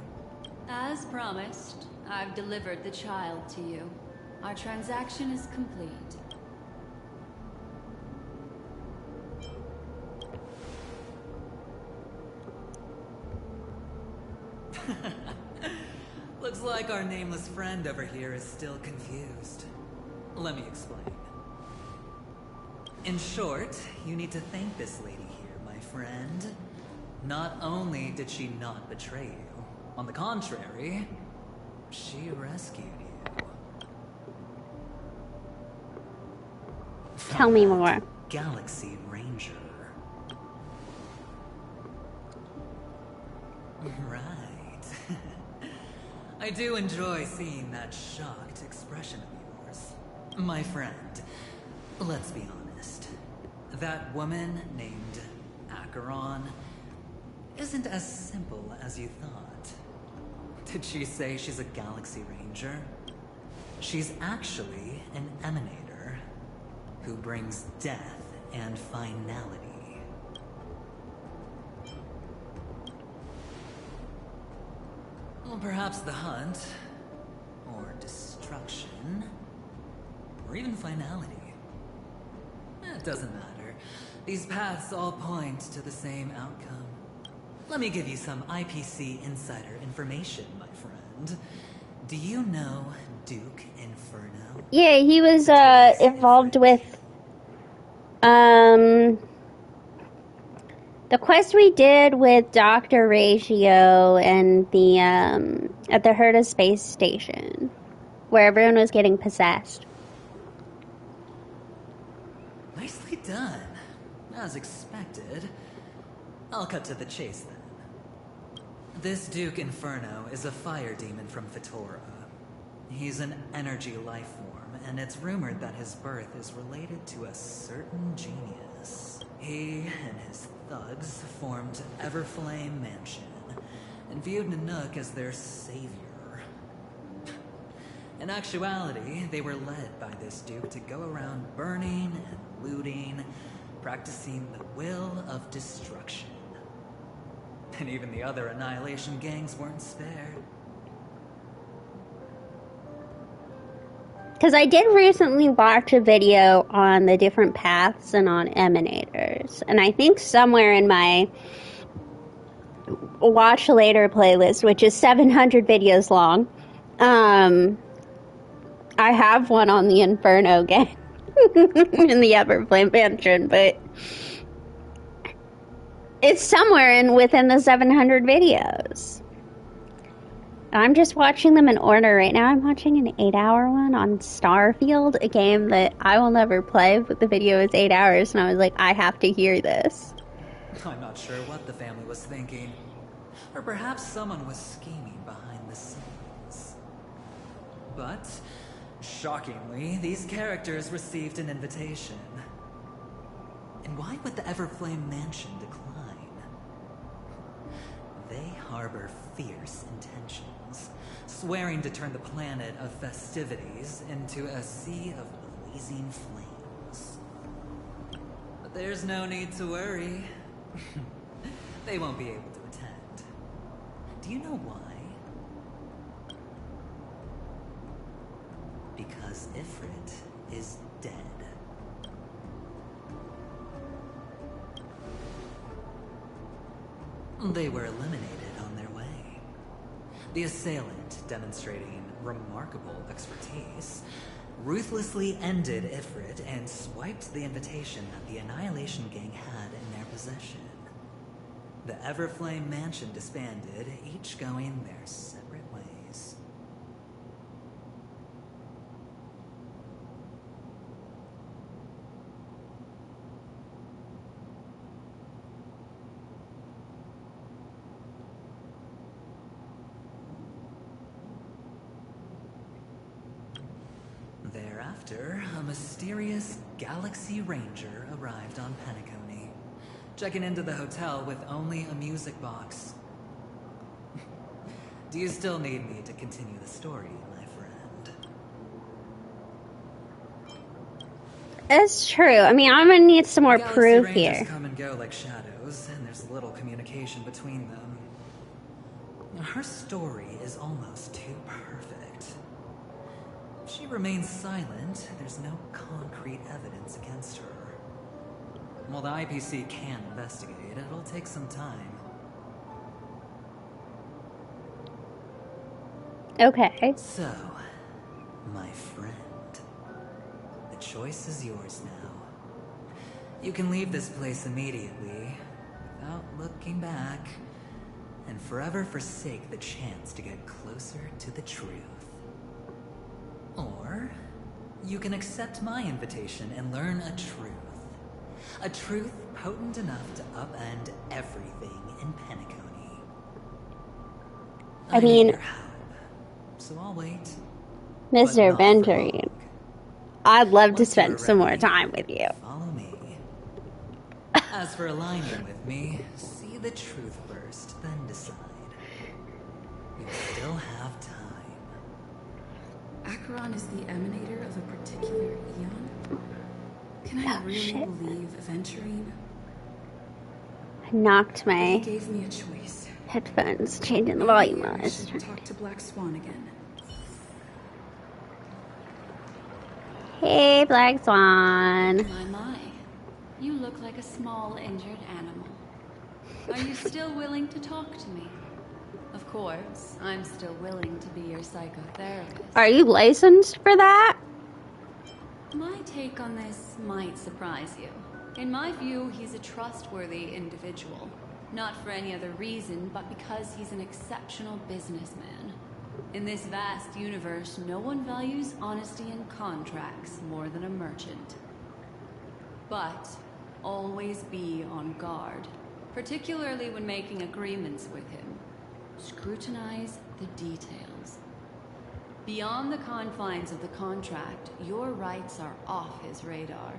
As promised, I've delivered the child to you. Our transaction is complete. Looks like our nameless friend over here is still confused. Let me explain. In short, you need to thank this lady here, my friend. Not only did she not betray you, on the contrary, she rescued you. Tell me more. Galaxy Ranger. Right. I do enjoy seeing that shocked expression of yours. My friend, let's be honest. That woman named Acheron isn't as simple as you thought. Did she say she's a Galaxy Ranger? She's actually an Emanator who brings death and finality. Well, perhaps the hunt, or destruction, or even finality. It doesn't matter. These paths all point to the same outcome. Let me give you some IPC insider information, my friend. Do you know Duke Inferno? Yeah, he was involved with the quest we did with Dr. Ratio and the at the Herta space station, where everyone was getting possessed. Nicely done. As expected. I'll cut to the chase then. This Duke Inferno is a fire demon from Fetora. He's an energy life form, and it's rumored that his birth is related to a certain genius. He and his thugs formed Everflame Mansion, and viewed Nanook as their savior. In actuality, they were led by this Duke to go around burning and looting, practicing the will of destruction. And even the other Annihilation gangs weren't spared. Because I did recently watch a video on the different paths and on emanators. And I think somewhere in my watch later playlist, which is 700 videos long, I have one on the Inferno gang in the Everflame Mansion, but it's somewhere within the 700 videos. I'm just watching them in order right now. I'm watching an 8-hour one on Starfield, a game that I will never play, but the video is 8 hours, and I was like, I have to hear this. I'm not sure what the family was thinking. Or perhaps someone was scheming behind the scenes. But, shockingly, these characters received an invitation. And why would the Everflame Mansion decline? They harbor fierce intentions, swearing to turn the planet of festivities into a sea of blazing flames. But there's no need to worry. They won't be able to attend. Do you know why? Because Ifrit is dead. They were eliminated on their way. The assailant, demonstrating remarkable expertise, ruthlessly ended Ifrit and swiped the invitation that the Annihilation gang had in their possession. The Everflame Mansion disbanded, each going their separate ways. Thereafter, a mysterious Galaxy Ranger arrived on Penacony, checking into the hotel with only a music box. Do you still need me to continue the story, my friend? It's true. I mean, I'm gonna need some more Galaxy proof Rangers here. come and go like shadows, and there's little communication between them. Her story is almost too perfect. If she remains silent, there's no concrete evidence against her. While the IPC can investigate, it'll take some time. Okay. So, my friend, the choice is yours now. You can leave this place immediately, without looking back, and forever forsake the chance to get closer to the truth. Or, you can accept my invitation and learn a truth. A truth potent enough to upend everything in Penacony. I mean, need your help, so I'll wait. Mr. But not for Venturing, long. I'd love to Once spend you're some more ready, time with you. Follow me. As for aligning with me, see the truth first, then decide. You still have time. Acheron is the emanator of a particular eon? Can I Oh, really shit. believe Venturing? I knocked He my gave me a choice. headphones, changing the volume Maybe on. I should talk to Black Swan again. Hey, Black Swan. My. You look like a small, injured animal. Are you still willing to talk to me? Of course, I'm still willing to be your psychotherapist. Are you licensed for that? My take on this might surprise you. In my view, he's a trustworthy individual. Not for any other reason, but because he's an exceptional businessman. In this vast universe, no one values honesty in contracts more than a merchant. But always be on guard, particularly when making agreements with him. Scrutinize the details. Beyond the confines of the contract, your rights are off his radar.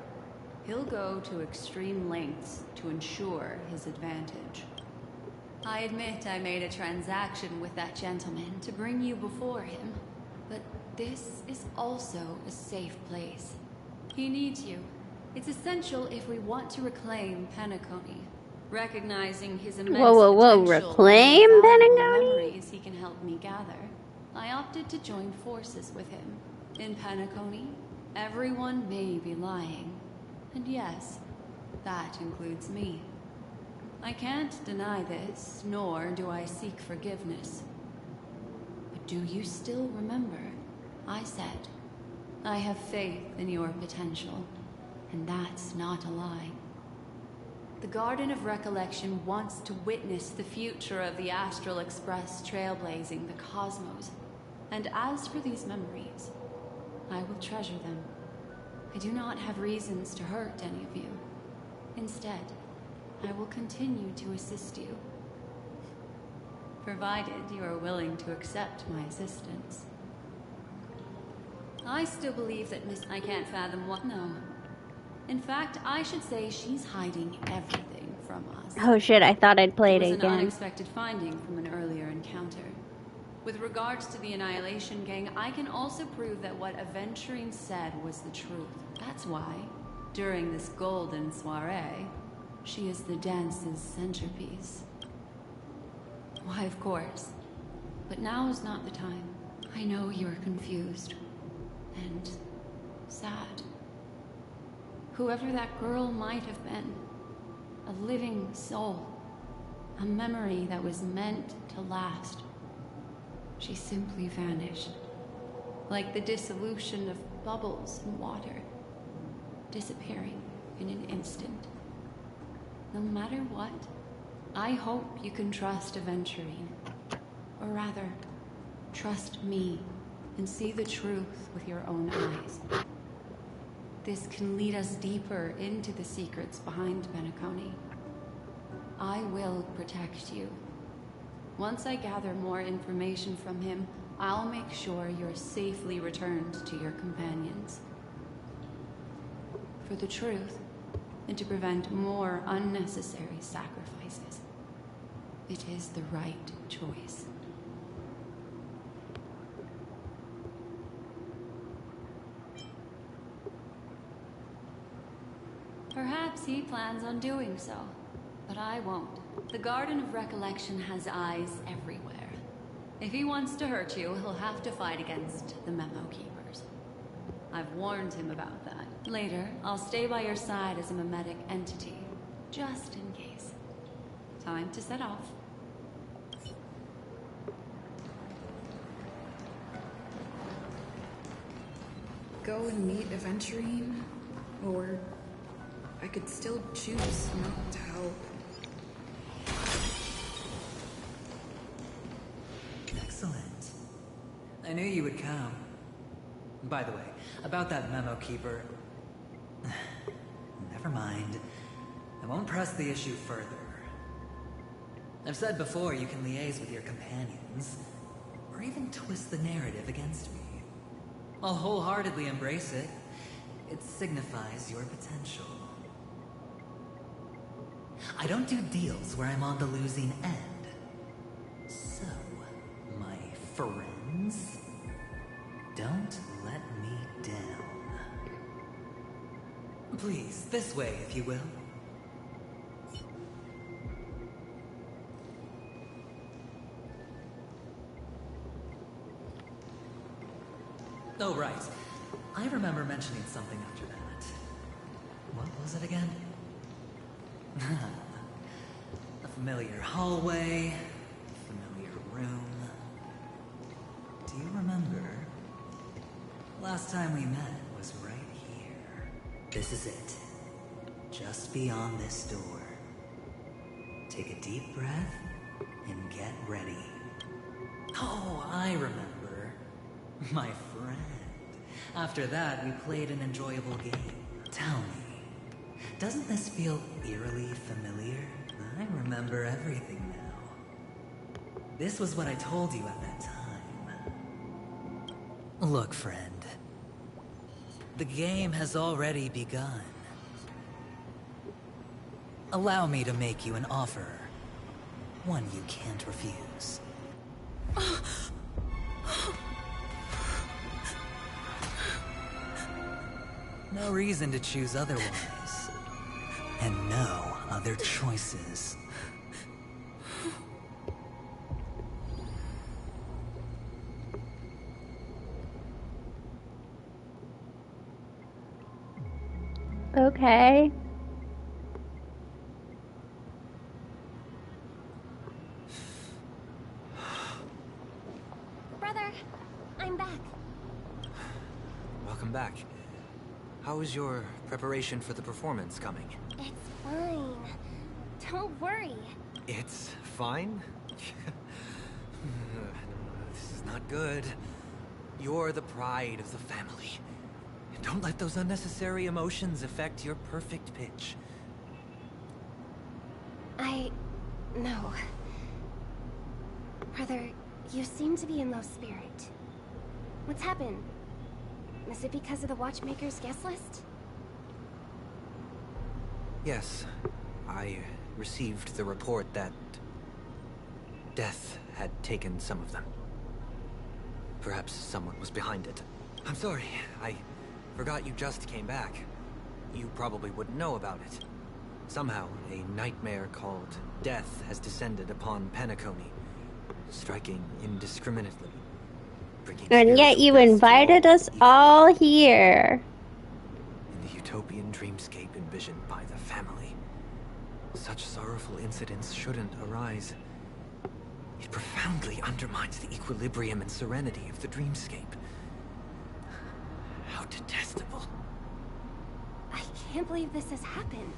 He'll go to extreme lengths to ensure his advantage. I admit I made a transaction with that gentleman to bring you before him, but this is also a safe place. He needs you. It's essential if we want to reclaim Penacony. Recognizing his immense potential reclaim and valuable Penacony? memories he can help me gather, I opted to join forces with him. In Penacony, everyone may be lying. And yes, that includes me. I can't deny this, nor do I seek forgiveness. But do you still remember? I said, I have faith in your potential, and that's not a lie. The Garden of Recollection wants to witness the future of the Astral Express trailblazing the cosmos. And as for these memories, I will treasure them. I do not have reasons to hurt any of you. Instead, I will continue to assist you. Provided you are willing to accept my assistance. I still believe that I can't fathom what... No. In fact, I should say she's hiding everything from us. Oh shit, I thought I'd play it It was an again. unexpected finding from an earlier encounter. With regards to the Annihilation Gang, I can also prove that what Aventurine said was the truth. That's why, during this golden soiree, she is the dance's centerpiece. Why, of course. But now is not the time. I know you're confused. And sad. Whoever that girl might have been, a living soul, a memory that was meant to last. She simply vanished, like the dissolution of bubbles in water, disappearing in an instant. No matter what, I hope you can trust Aventurine, or rather, trust me and see the truth with your own eyes. This can lead us deeper into the secrets behind Penacony. I will protect you. Once I gather more information from him, I'll make sure you're safely returned to your companions. For the truth, and to prevent more unnecessary sacrifices, it is the right choice. Perhaps he plans on doing so, but I won't. The Garden of Recollection has eyes everywhere. If he wants to hurt you, he'll have to fight against the Memo Keepers. I've warned him about that. Later, I'll stay by your side as a memetic entity, just in case. Time to set off. Go and meet Aventurine, or I could still choose not to help. Excellent. I knew you would come. By the way, about that Memo Keeper... Never mind. I won't press the issue further. I've said before you can liaise with your companions, or even twist the narrative against me. I'll wholeheartedly embrace it. It signifies your potential. I don't do deals where I'm on the losing end. So, my friends, don't let me down. Please, this way, if you will. Oh, right. I remember mentioning something after that. What was it again? A familiar hallway, familiar room. Do you remember? Last time we met was right here. This is it. Just beyond this door. Take a deep breath and get ready. Oh, I remember. My friend. After that, we played an enjoyable game. Tell me, doesn't this feel eerily familiar? I remember everything now. This was what I told you at that time. Look, friend. The game has already begun. Allow me to make you an offer. One you can't refuse. No reason to choose otherwise. And no other choices. Okay. Brother, I'm back. Welcome back. How is your preparation for the performance coming? It's fine. Don't worry. It's fine? This is not good. You're the pride of the family. Don't let those unnecessary emotions affect your perfect pitch. No. Brother, you seem to be in low spirit. What's happened? Is it because of the Watchmaker's guest list? Yes. I received the report that death had taken some of them. Perhaps someone was behind it. I'm sorry, I forgot you just came back. You probably wouldn't know about it. Somehow, a nightmare called Death has descended upon Penacony, striking indiscriminately. And yet you invited us all here. In the utopian dreamscape envisioned by the family, such sorrowful incidents shouldn't arise. It profoundly undermines the equilibrium and serenity of the dreamscape. How detestable. I can't believe this has happened.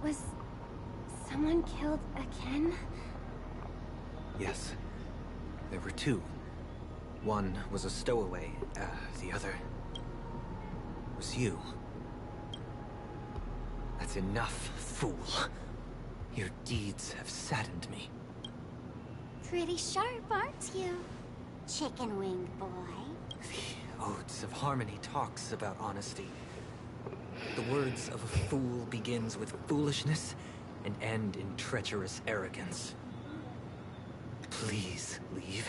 Was someone killed again? Yes. There were two. One was a stowaway, the other was you. That's enough, fool. Your deeds have saddened me. Pretty sharp, aren't you? Chicken-winged boy. The Odes of Harmony talks about honesty. The words of a fool begins with foolishness and end in treacherous arrogance. Please leave.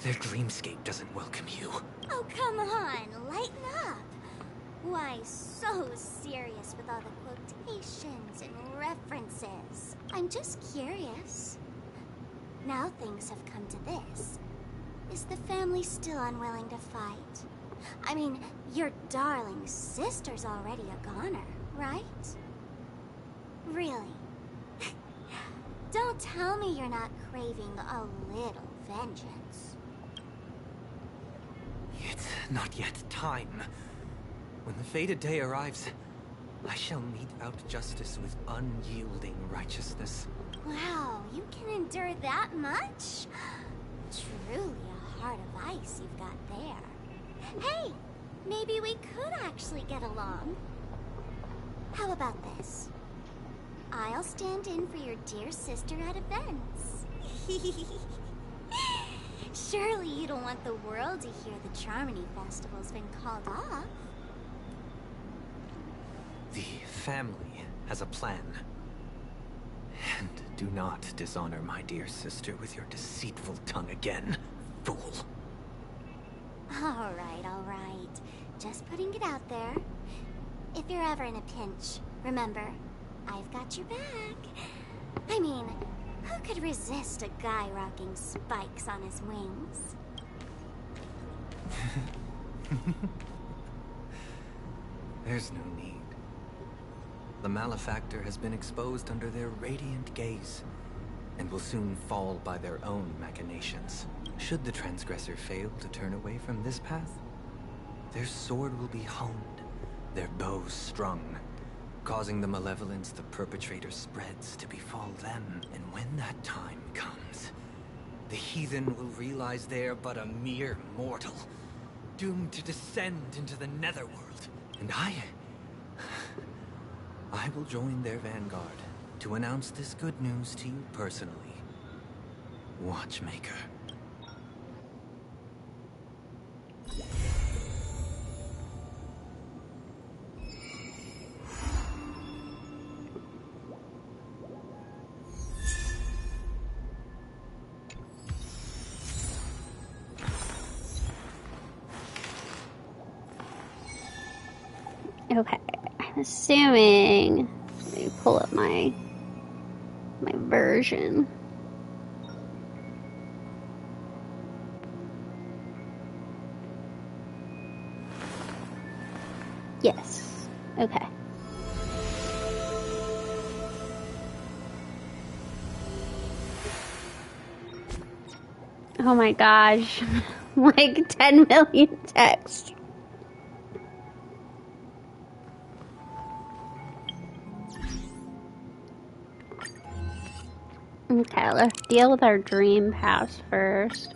Their dreamscape doesn't welcome you. Oh, come on, lighten up. Why so serious with all the quotations and references? I'm just curious. Now things have come to this. Is the family still unwilling to fight? I mean, your darling sister's already a goner, right? Really? Don't tell me you're not craving a little vengeance. It's not yet time. When the fated day arrives, I shall mete out justice with unyielding righteousness. Wow, you can endure that much? Truly a heart of ice you've got there. Hey, maybe we could actually get along. How about this? I'll stand in for your dear sister at events. Surely you don't want the world to hear the Charmony Festival's been called off. The family has a plan. And do not dishonor my dear sister with your deceitful tongue again, fool. All right. Just putting it out there. If you're ever in a pinch, remember, I've got your back. I mean, who could resist a guy rocking spikes on his wings? There's no need. The malefactor has been exposed under their radiant gaze, and will soon fall by their own machinations. Should the transgressor fail to turn away from this path, their sword will be honed, their bows strung, causing the malevolence the perpetrator spreads to befall them. And when that time comes, the heathen will realize they're but a mere mortal, doomed to descend into the netherworld. And I will join their vanguard to announce this good news to you personally, Watchmaker. Okay, I'm assuming. Let me pull up my version. Yes. Okay. Oh my gosh. Like 10 million texts. Okay, let's deal with our dream pass first.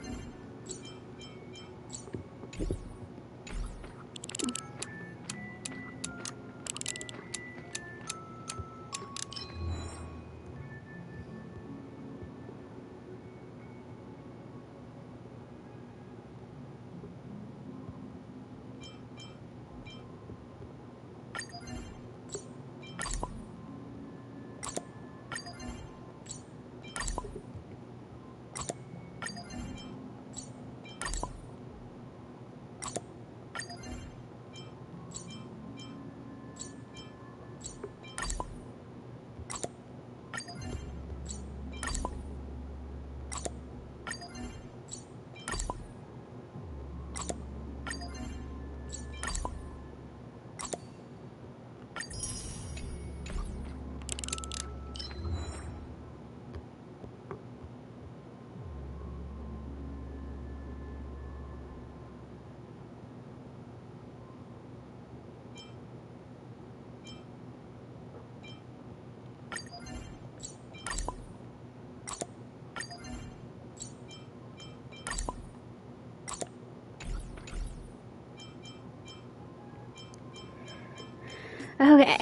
Okay.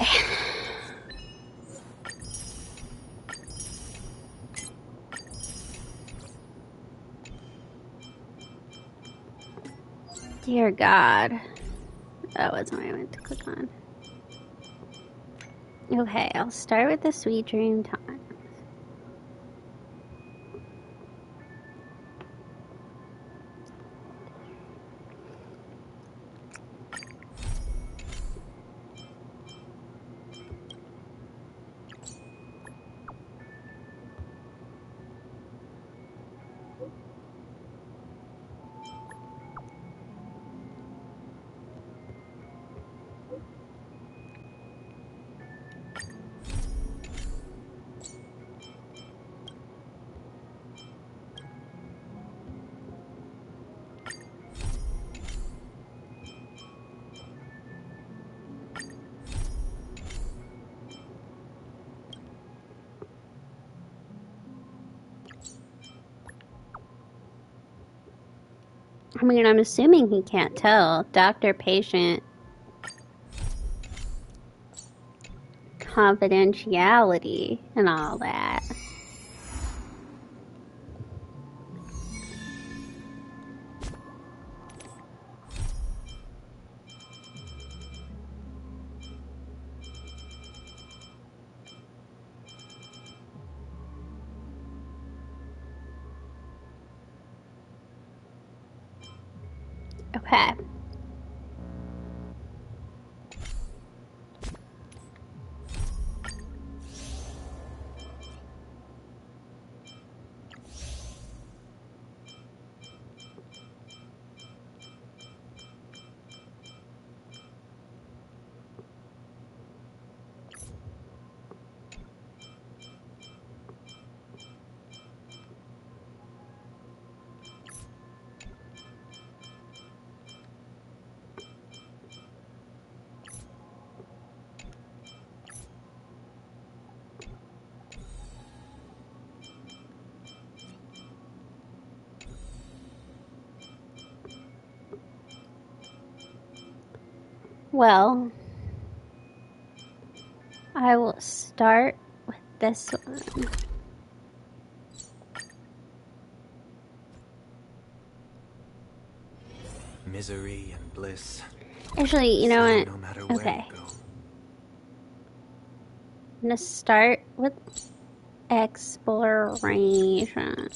Dear God. That wasn't what I meant to click on. Okay, I'll start with the Sweet Dream Time. I mean, I'm assuming he can't tell. Doctor, patient, confidentiality, and all that. Okay. Well, I will start with this one. Misery and bliss. Actually, you know what? No matter where Okay. you go. I'm gonna start with exploration.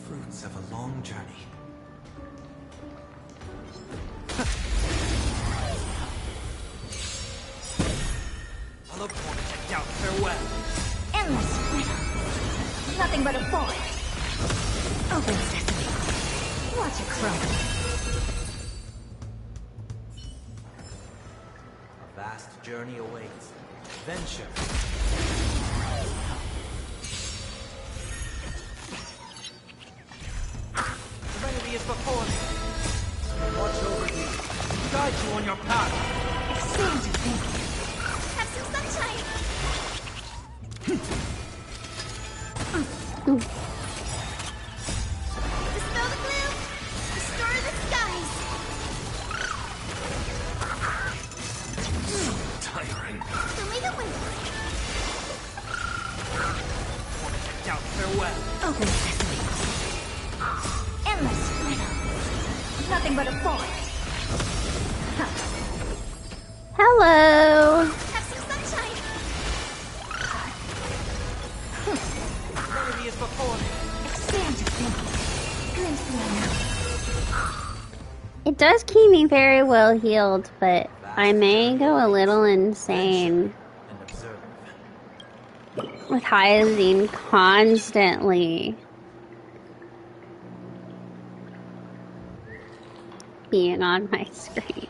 Fruits of a long journey. I look forward to doubt. Farewell. Endless freedom. Nothing but a forest. Open sesame. Watch it crumble. A vast journey awaits. Adventure. Serenity is before me. Watch over you. Guide you on your path. Expand your thinking. Have some sunshine. Dispel the gloom. Restore the skies. Tiring. Show me the way. Doubt. Farewell. Open sesame. Endless freedom. Nothing but a forest. Hello. Have some sunshine. Serenity is before me. Expand your thinking. Glimpse the unknown. It does keep me very well healed, but I may go a little insane And observe. with Hyazine constantly being on my screen.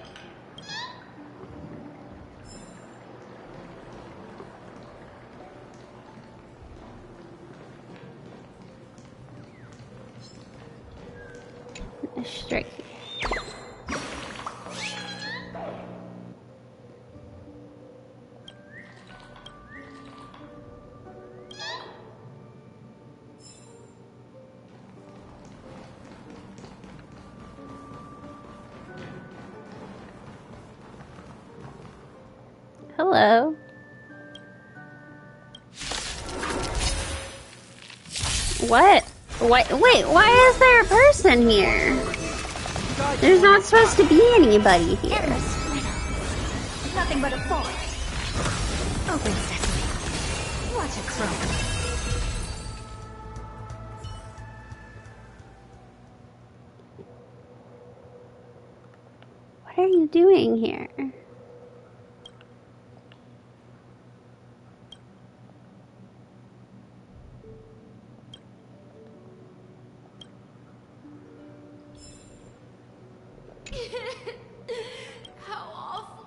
Straight. Hello. What? Wait, why is there a person here? There's not supposed to be anybody here. Endless freedom. Nothing but a forest. Open sesame. Watch it crumble. What are you doing here? How awful.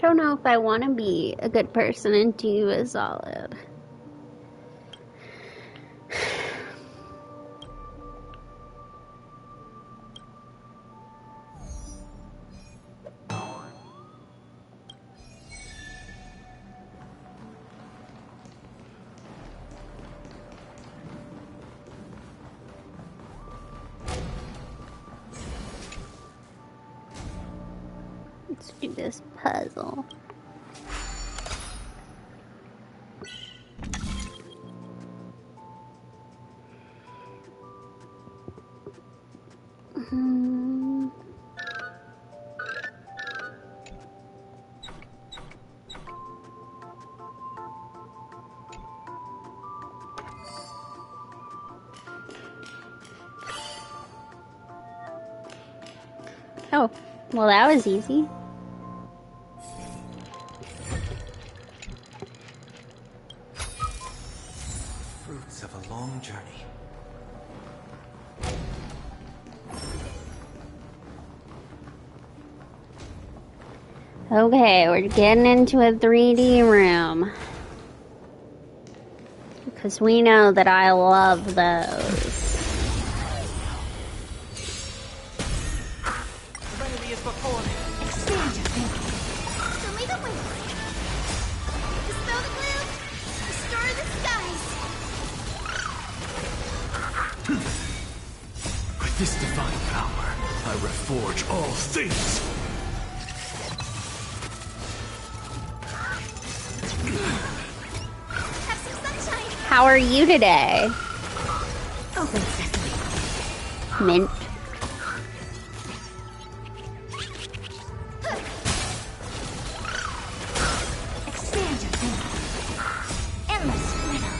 don't know if I want to be a good person and do you a solid. Let's do this puzzle. Oh, well that was easy. Fruits of a long journey. Okay, we're getting into a 3D room. Because we know that I love those. With this divine power, I reforge all things. Have some sunshine. How are you today? Open sesame. Mint. Expand your thinking. Endless freedom.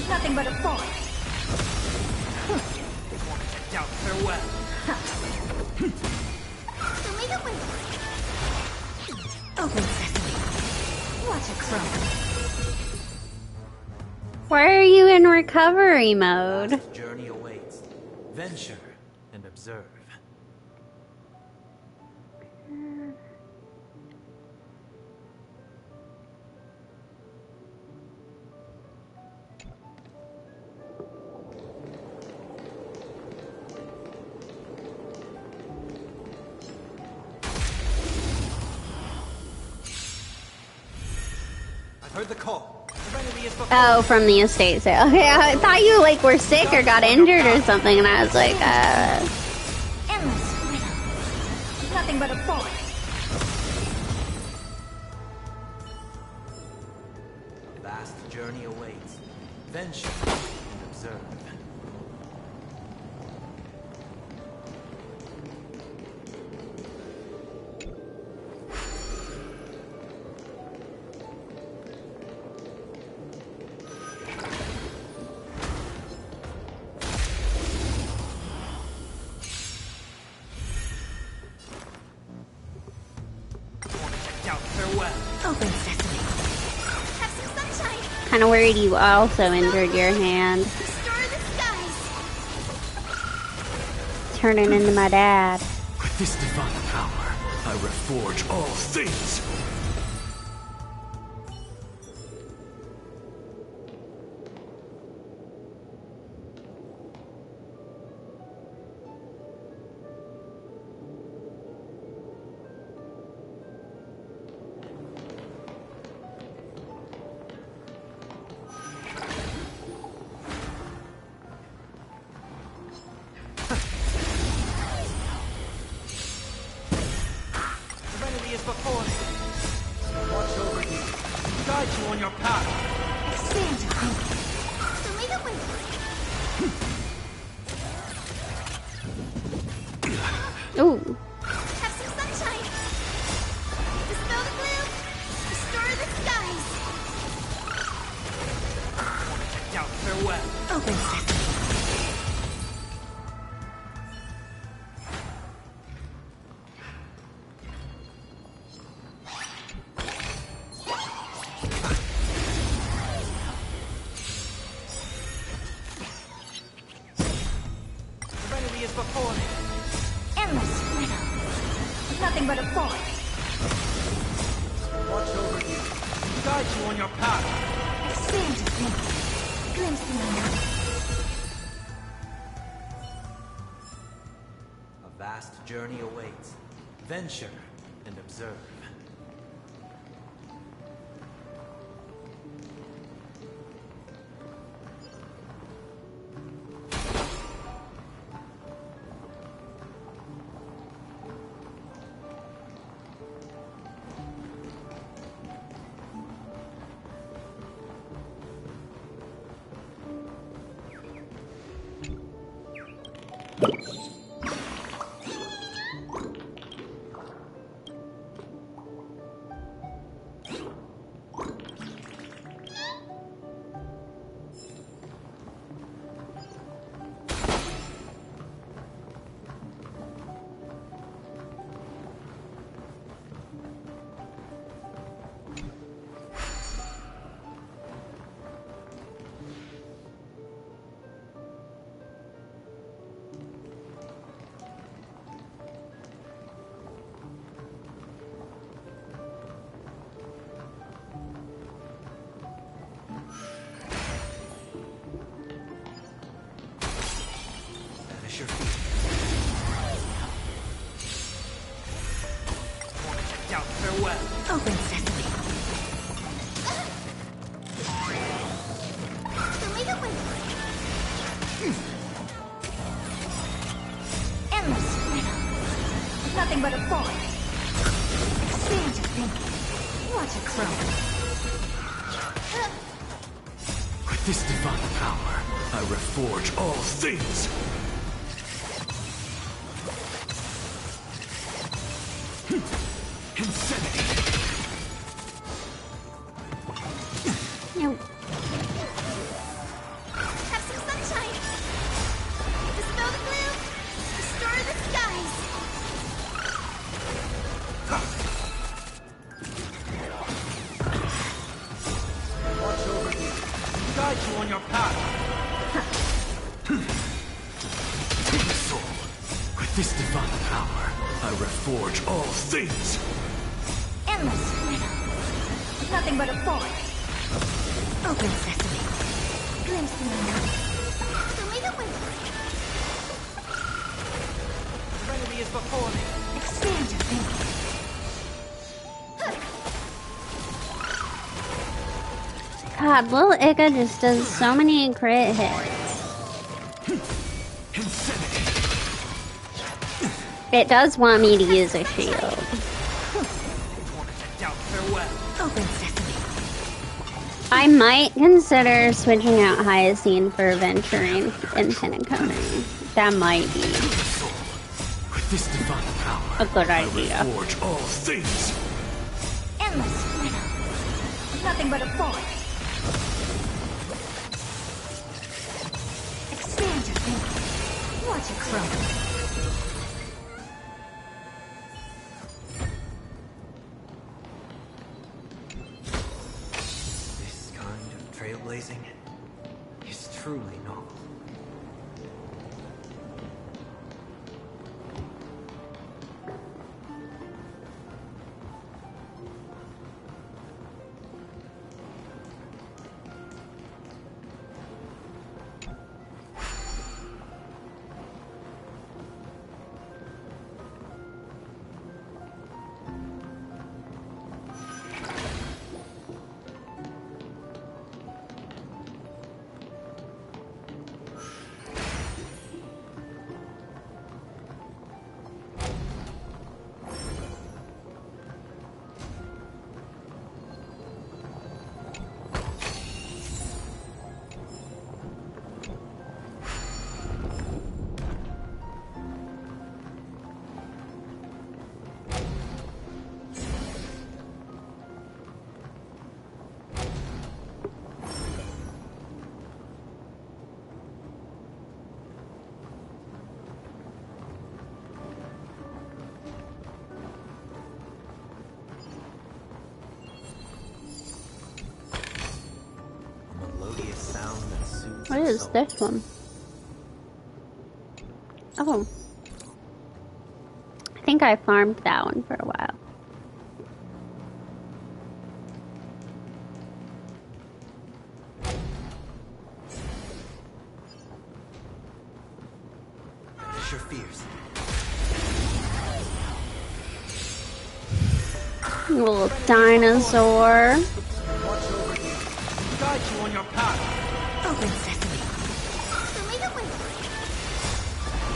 Nothing but a forest. Down farewell. So make a way. Open sesame. Watch it grow. Why are you in recovery mode? Vast journey awaits. Venture and observe. I've heard the call. Serenity is before. Oh, from the estate sale. Okay, I thought you like were sick or got injured or something, and I was like, Endless freedom. Nothing but a forest. A vast journey awaits. Venture and observe. Down farewell. Open sesame. Have some sunshine. kind of worried you also injured your hand. Restore the skies. Turning into my dad. With this divine power, I reforge all things. Serenity is before me. Watch over you. Guide you on your path. Expand your thinking. So lead the way. Ooh. Have some sunshine. Dispel the gloom. Restore the skies. Down farewell. Open sesame. Serenity is before me. Endless freedom. Nothing but a forest. on your path. Expand your thinking. Glimpse the unknown. A vast journey awaits. Venture and observe. Open sesame. Show me the way. Endless riddle. Nothing but a forest. Expand your thinking. Watch it grow. With this divine power, I reforge all things. Insanity. No. Have some sunshine. Dispel the gloom. Restore the skies. Watch over you. Guide you on your path. Soul. With this divine power, I reforge all things. Endless riddle. Nothing but a forest. Open sesame. Glimpse the unknown. Show me the way. Serenity is before me. Expand your thinking. God, Lil Ica just does so many crit hits. Insanity. It does want me to use a shield. Open sesame. I might consider switching out Hyacine for venturing in Penacony. That might be With this divine power, a good idea. forge all things. Endless riddle. Nothing but a forest. Expand your thinking. Watch it grow. This kind of trailblazing is truly novel. What is this one? Oh. I think I farmed that one for a while. face your fears. Little dinosaur. Watch over you. Guide you on your path. Open sesame. Show me the way.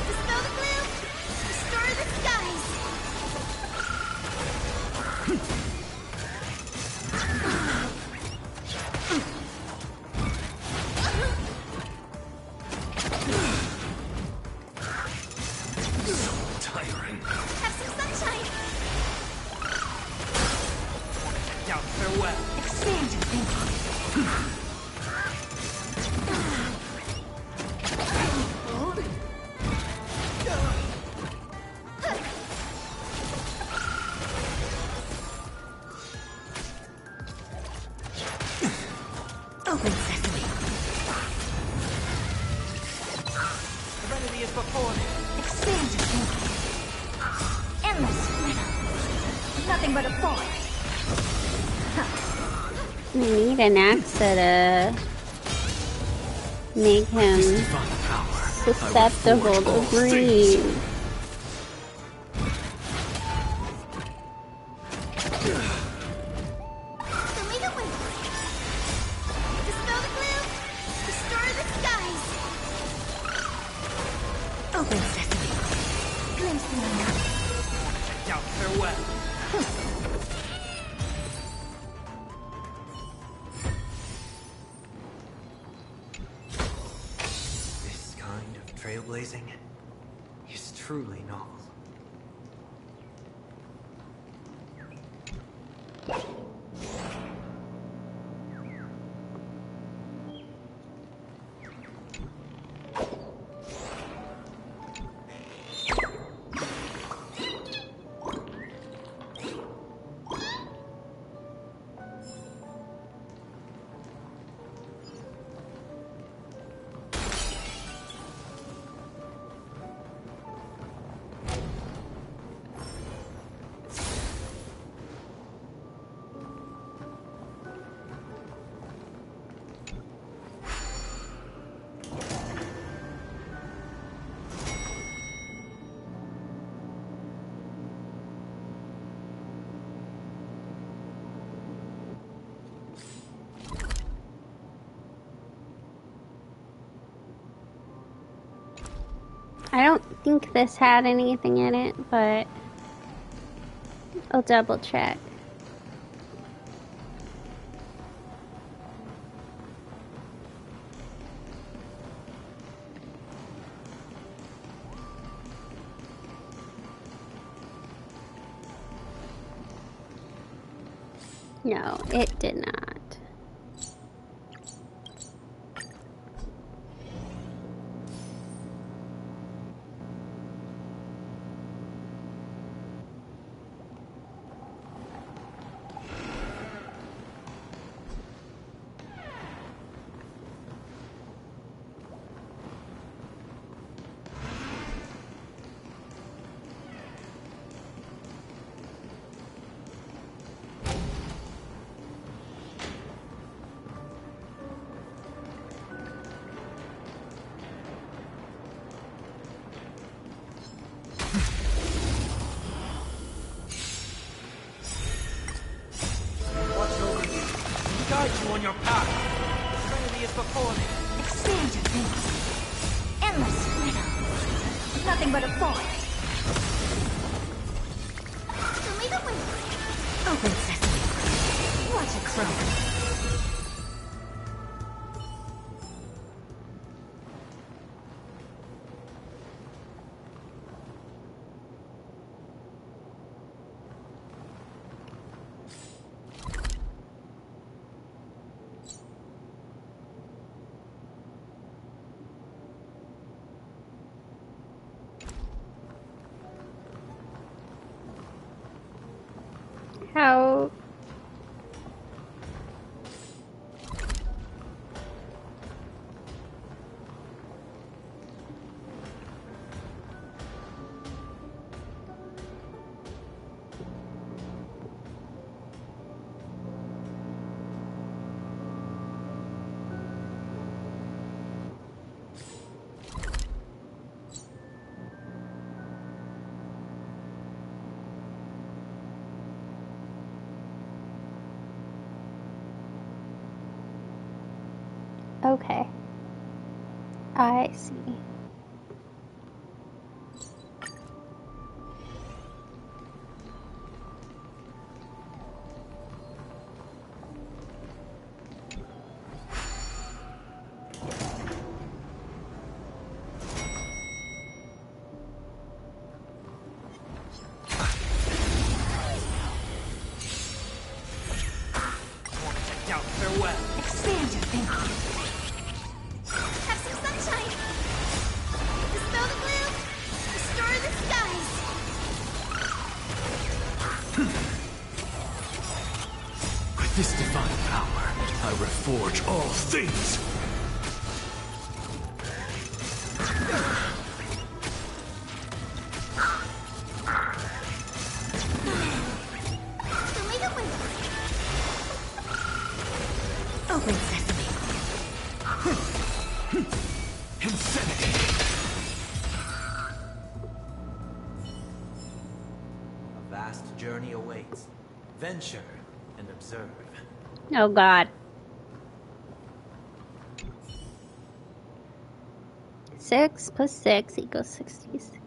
Dispel the gloom. Destroy the skies. So tiring. Have some sunshine. Now farewell. Expand your thinking. Open sesame. Serenity is before me. Expand your thinking. Endless freedom. Nothing but a thought. I need an Axa to make him Divine power. susceptible to breathe. Show me the way. Dispel the gloom. Destroy the skies. Open sesame. Glimpse the unknown. Now farewell. This kind of trailblazing is truly novel. I don't think this had anything in it, but I'll double check. No, it did not. Watch over you. Guide you on your path. Serenity is before me. Expand your thinking. Endless freedom. Nothing but a thought. Show me the way. Open sesame. Watch it grow. How Okay. I see. Expand your thinking. Have some sunshine. Dispel the gloom. Restore the skies. With this divine power, I reforge all things. Show me the way. Open sesame. Insanity. A vast journey awaits. Venture and observe. Oh god. 6 + 6 = 60.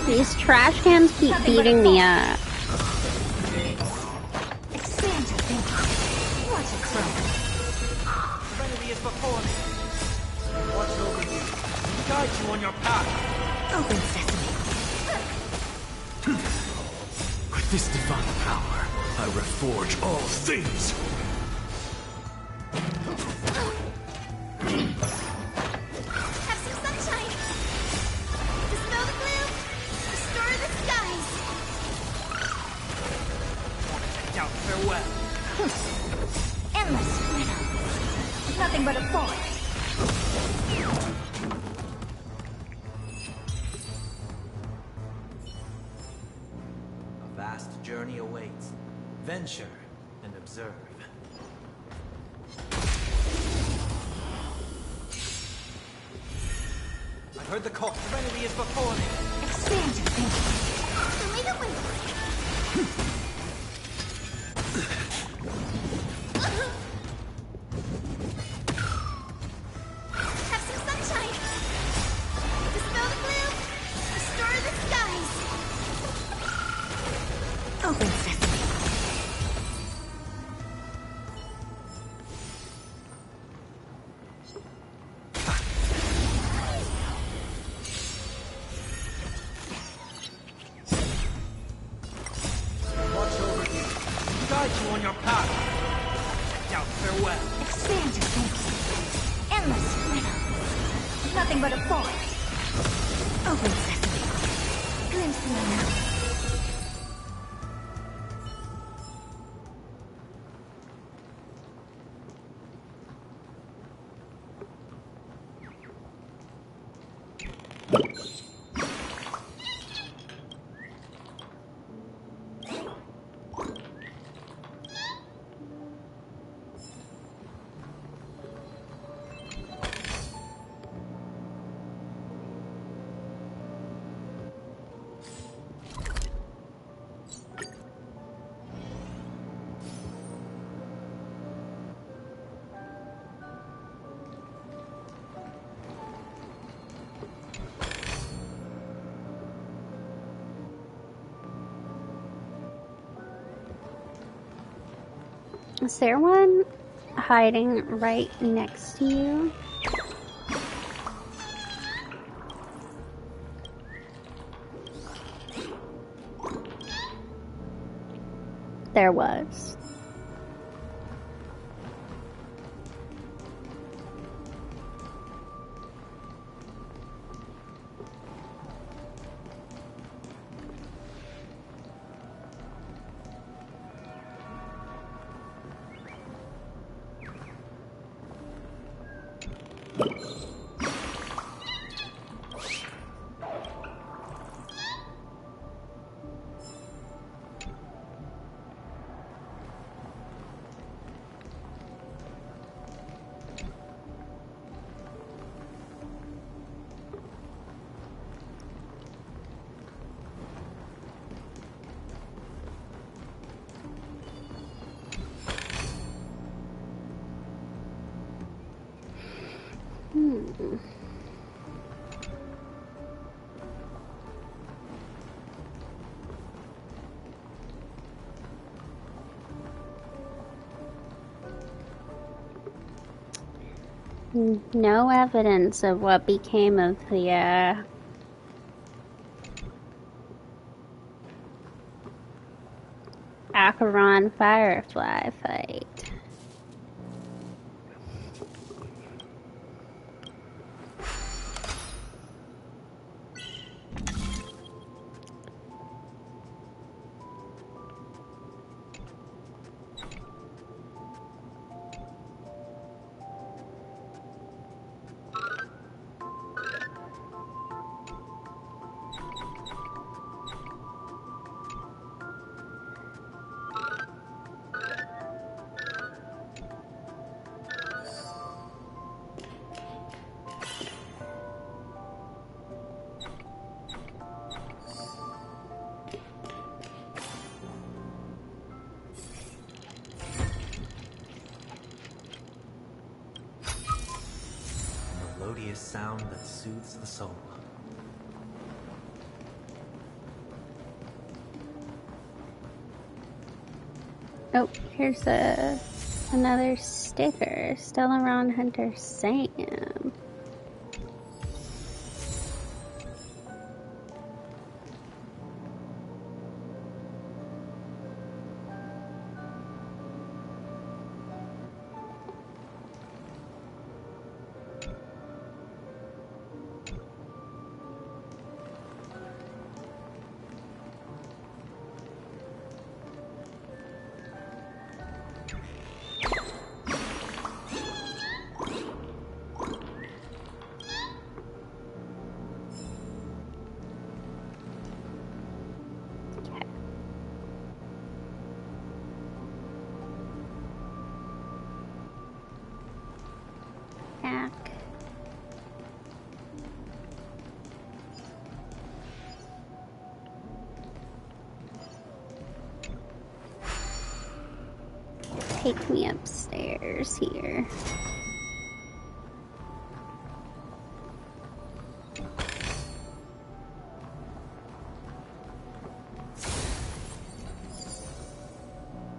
These trash cans keep beating me up. Expand your thinking. Watch it grow. Serenity is before me. Watch over you. Guide you on your path. Open sesame. With this divine power, I reforge all things. Have some sunshine. Dispel the gloom. Restore the skies. Now, farewell. Endless freedom. Nothing but a force. A vast journey awaits. Venture and observe. I heard the call. Serenity is before me. Expand your thinking. Show me the way. Have some sunshine. Dispel the gloom. Restore the skies. Open sesame. Watch over you. Guide you on your path. Now, farewell. Expand your thinking. Endless freedom. Nothing but a force. Open sesame. Glimpse the unknown. Is there one hiding right next to you? There was. No evidence of what became of the Acheron Firefly fight. Melodious sound that soothes the soul. Oh, here's another sticker. Stellaron Hunter Sam. Take me upstairs here.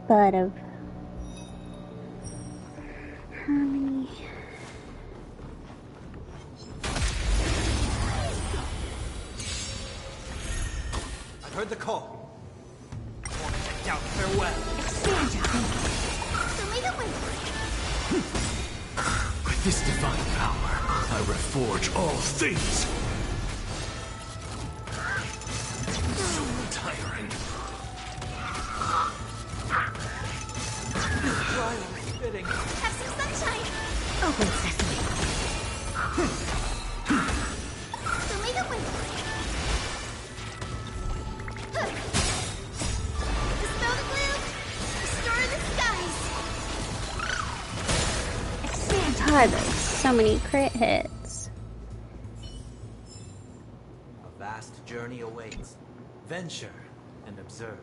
Bud of Harmony. I've heard the call. Down, farewell. With this divine power, I reforge all things. So tiring. Have some sunshine. Open sesame. Show me the way. Dispel the gloom. Restore the skies. God, there's so many crit hits. A vast journey awaits. Venture and observe.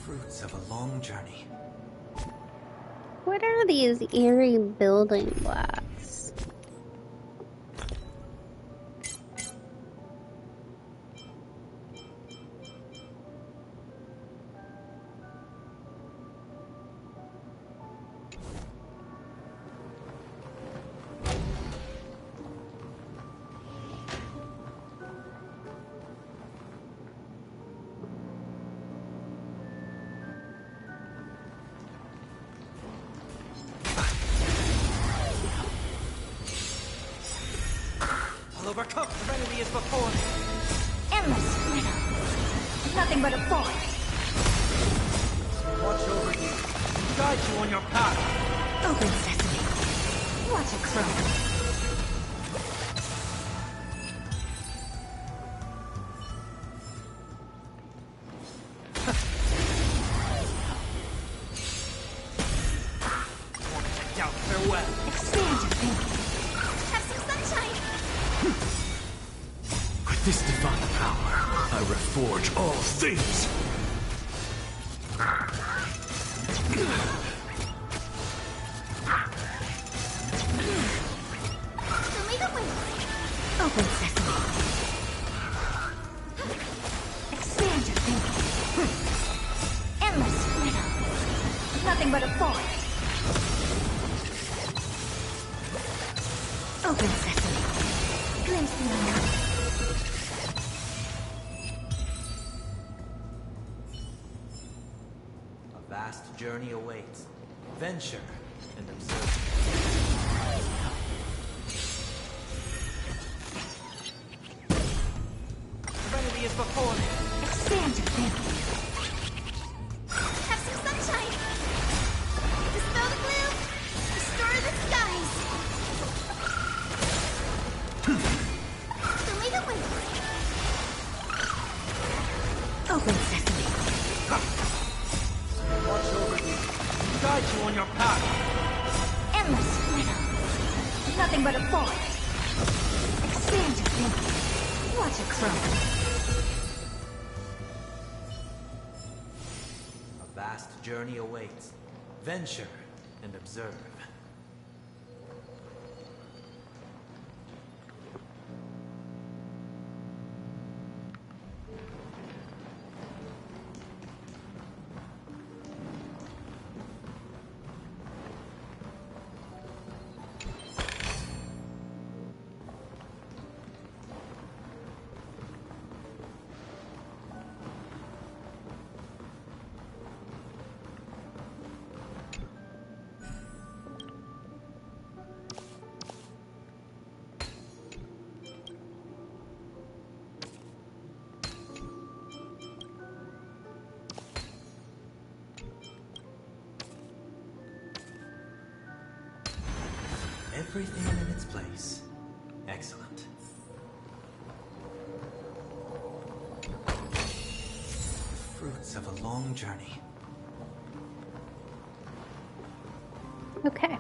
Fruits of a long journey. What are these eerie building blocks? I'll overcome. Serenity is before me. Endless riddle. Nothing but a force. Watch over you. Guide you on your path. Open sesame. Watch it grow. Out, farewell. Expand your thinking. Have some sunshine. With this divine power, I reforge all things. Show me the way. Open sesame. Expand your thinking. Endless freedom. Nothing but a forest. Open sesame. Glimpse the unknown. A vast journey awaits. Venture and observe. Serenity is before me. Expand your thinking. Have some sunshine. Dispel the gloom. Restore the skies. Show me the way. Open sesame. Watch over you. Guide you on your path. Endless freedom. Nothing but a forest. Expand your thinking. Watch it grow. A vast journey awaits. Venture and observe. Everything in its place. Excellent. Fruits of a long journey. Okay.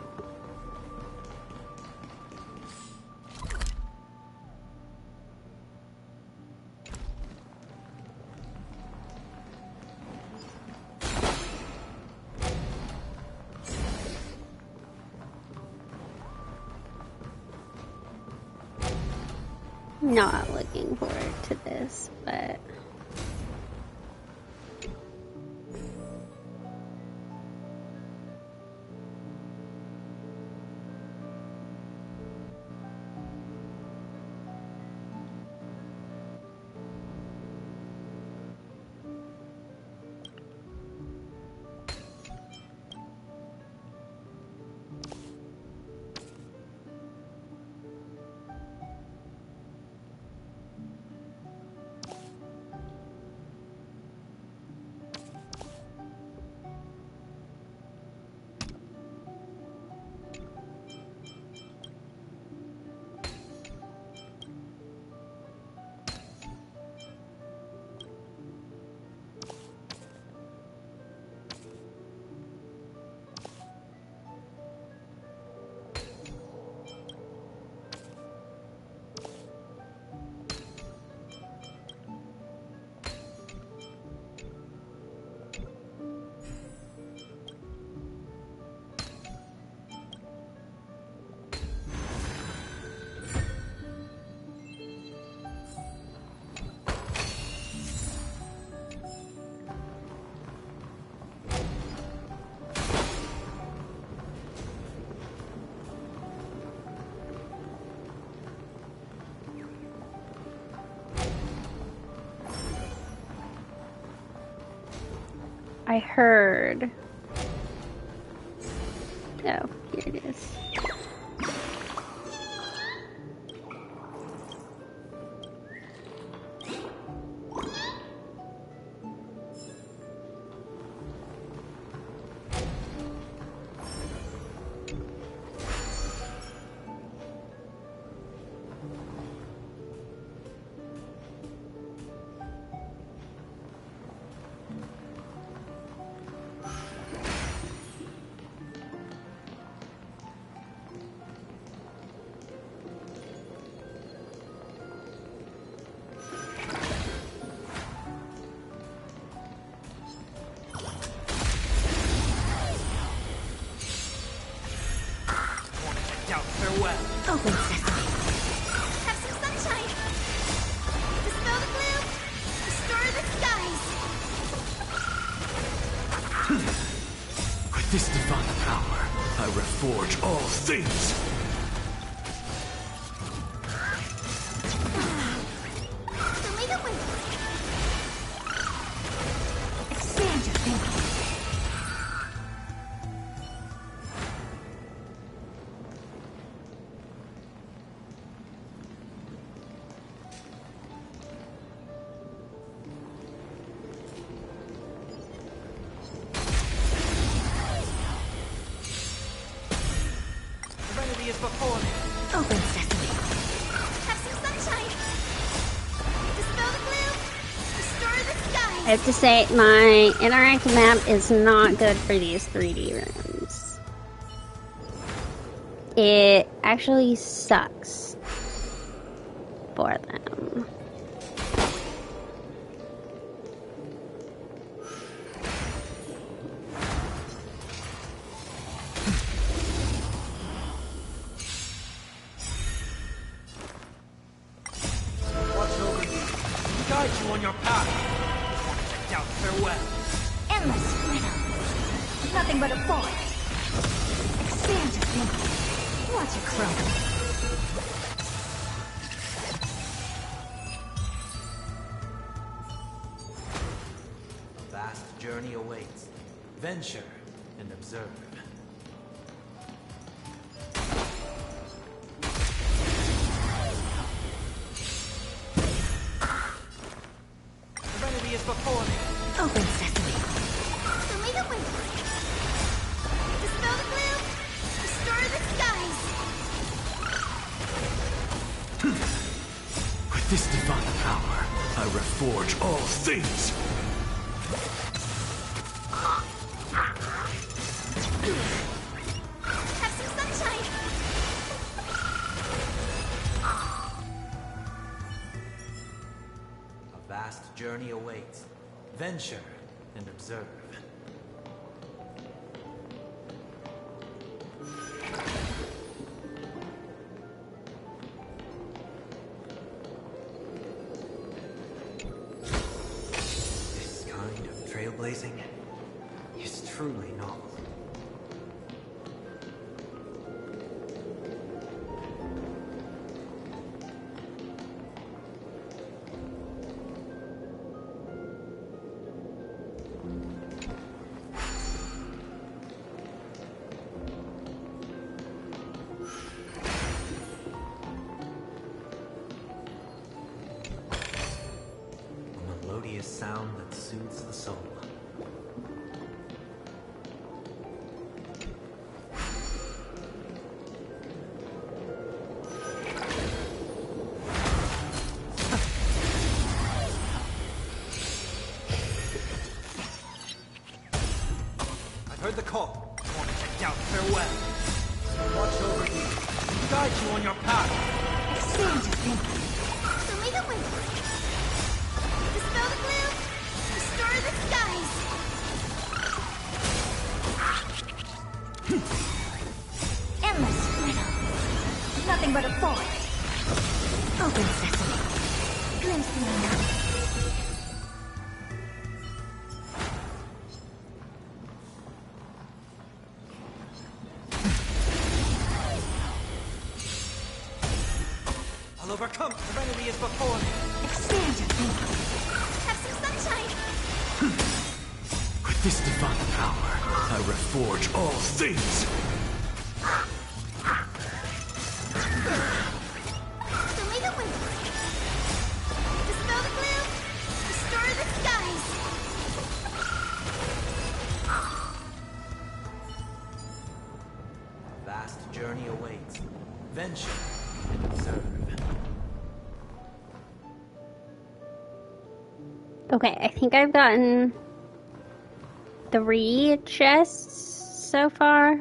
Not looking forward to this, but I heard. Oh, here it is. out. Farewell. Open sesame. Have some sunshine. Dispel the gloom. Restore the skies. With this divine power, I reforge all things. The leader wins. Expand your thinking. Serenity is before me. Open sesame. Have some sunshine. Dispel the gloom. Restore the skies. I have to say, my interactive map is not good for these 3D rooms. It actually sucks for them. Watch over you. Guide you on your path. Checked out. Farewell. Endless freedom. Nothing but a force. Expand your thinking. Watch it crumble. A vast journey awaits. Venture and observe. Serenity is before me. Open sesame. The leader wins. Dispel the gloom. Restore the skies. With this divine power, I reforge all things. Have some sunshine. A vast journey awaits. Venture and observe. This kind of trailblazing is truly novel. A melodious sound that soothes the soul. I've heard the call. Checked out. Farewell. Watch over you. Guide you on your path. Expand your thinking. The leader wins. Dispel the gloom. Restore the skies. Endless freedom. Nothing but a force. Open sesame. Glimpse the unknown. I'll overcome. Serenity is before me. Expand your thinking. Have some sunshine. With this divine power, I reforge all things. The leader wins. Dispel the gloom. Restore the skies. A vast journey awaits. Venture and observe. Okay, I think I've gotten 3 chests so far.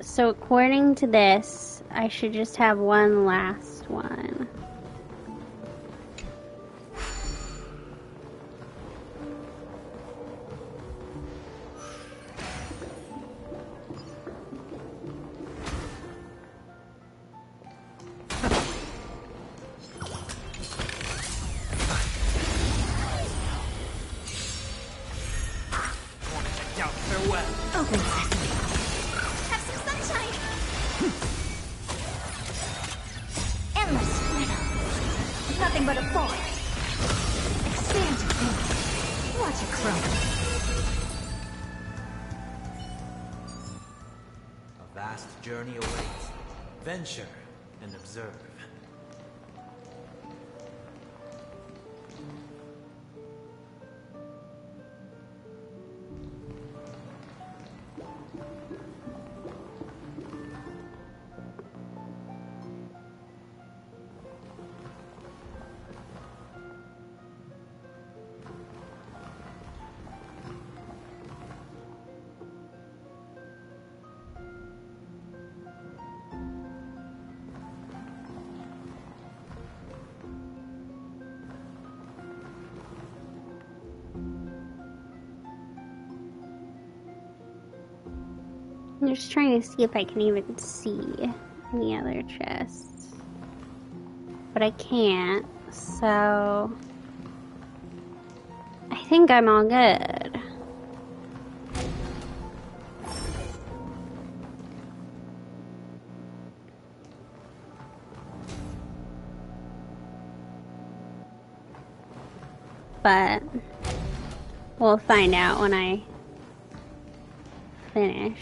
So according to this, I should just have one last one. out. Farewell. Open sesame. Have some sunshine. Endless freedom. Nothing but a forest. Expand your thinking. Watch it grow. A vast journey awaits. Venture and observe. I'm just trying to see if I can even see any other chests. But I can't, so I think I'm all good. But we'll find out when I finish.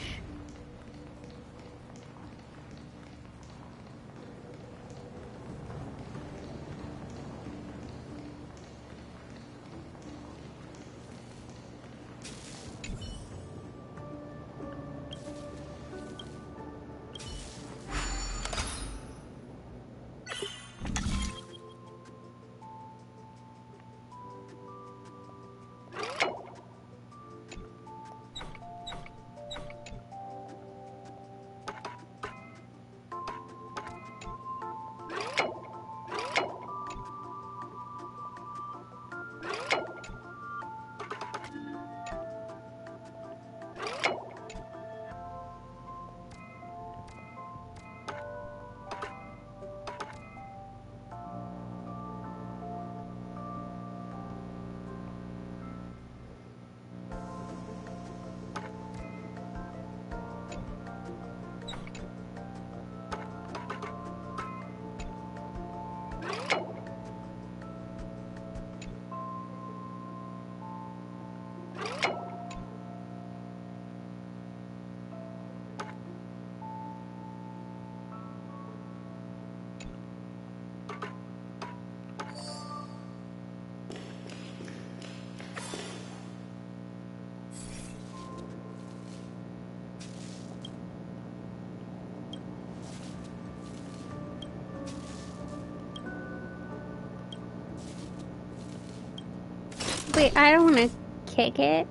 Wait, I don't want to kick it.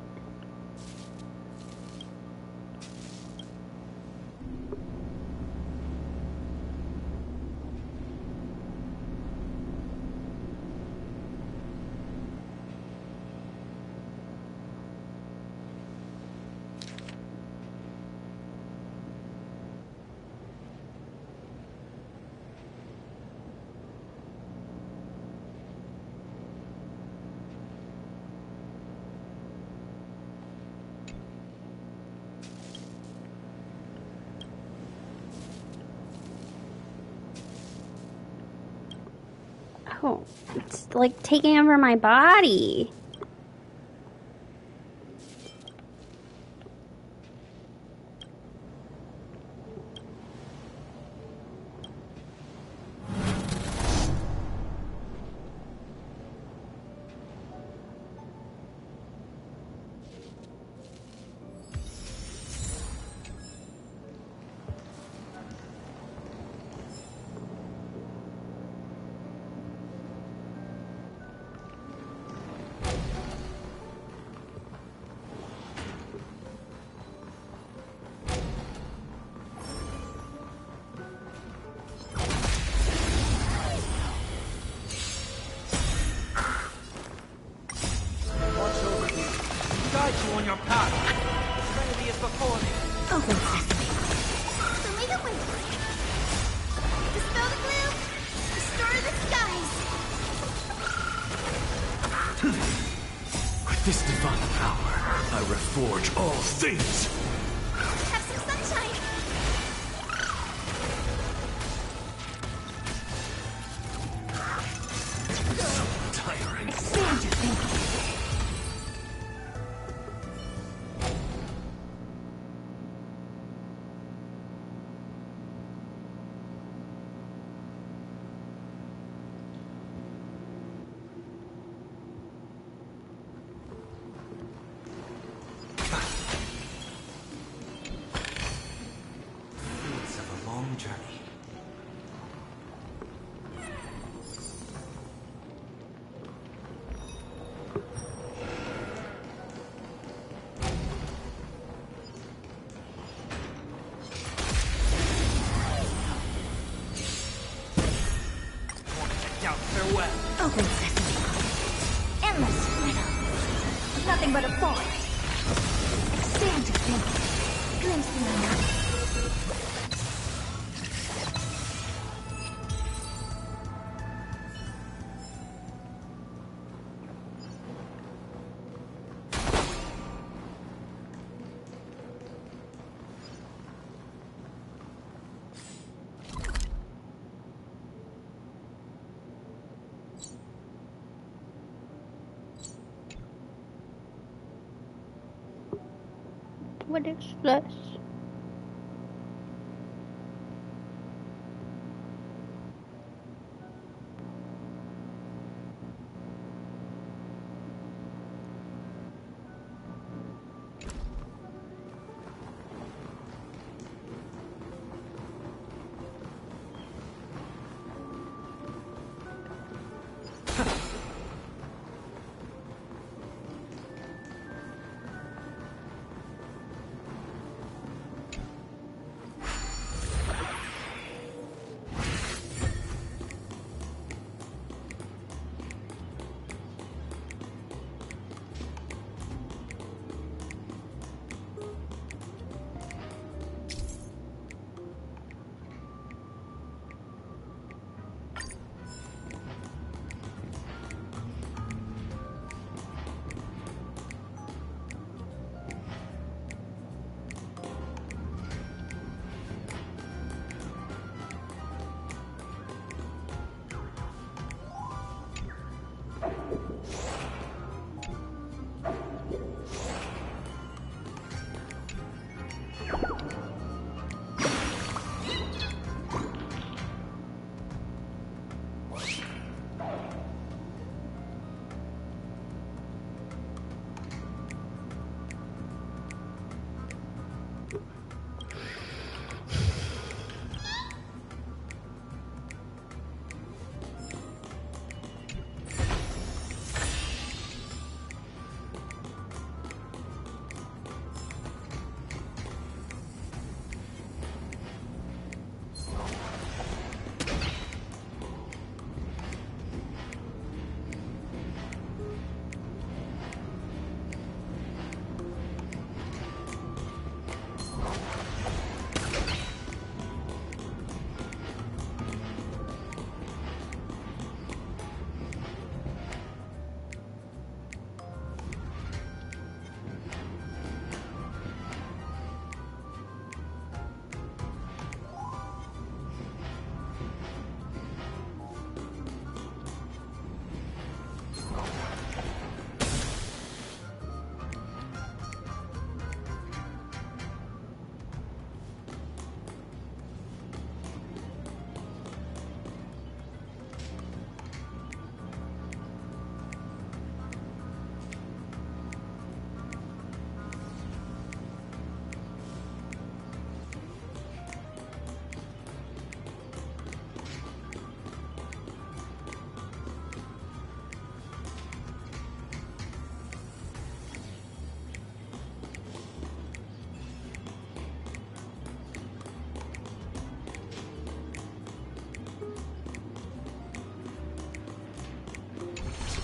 Oh, it's like taking over my body. On your path. Serenity is before me. Open sesame. So make it wait. Dispel the glue. Restore the skies. With this divine power, I reforge all things. Have some sunshine. Tiring. Expand your thinking. Fruits of a long journey. Down, farewell. Open sesame. Endless freedom. Nothing but a forest. Expand your thinking. Glimpse the unknown. What is this?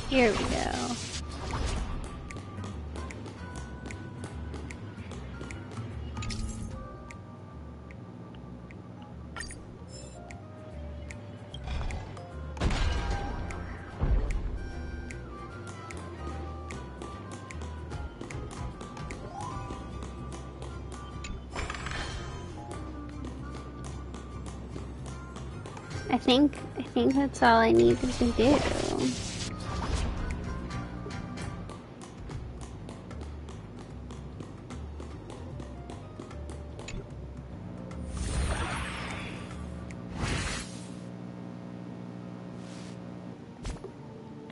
Here we go. I think that's all I needed to do.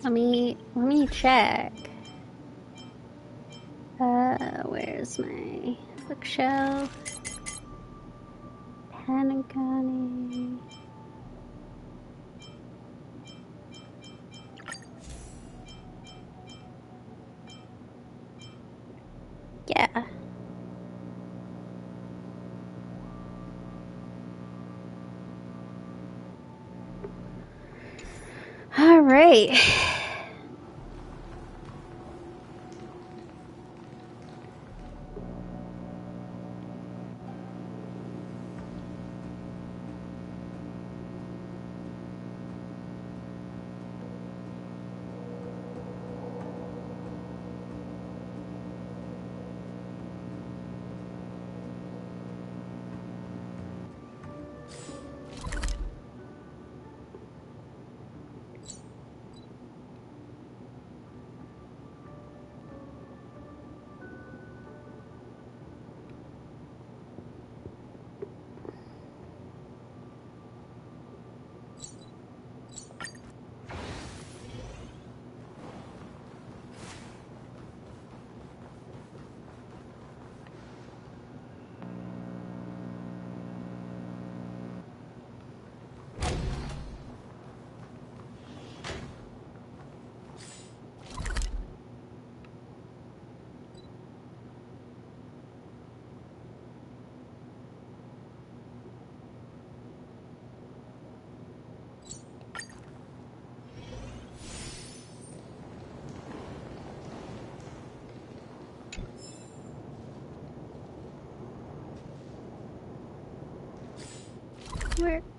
Let me check. Where's my bookshelf? Pentagon. Yeah. All right.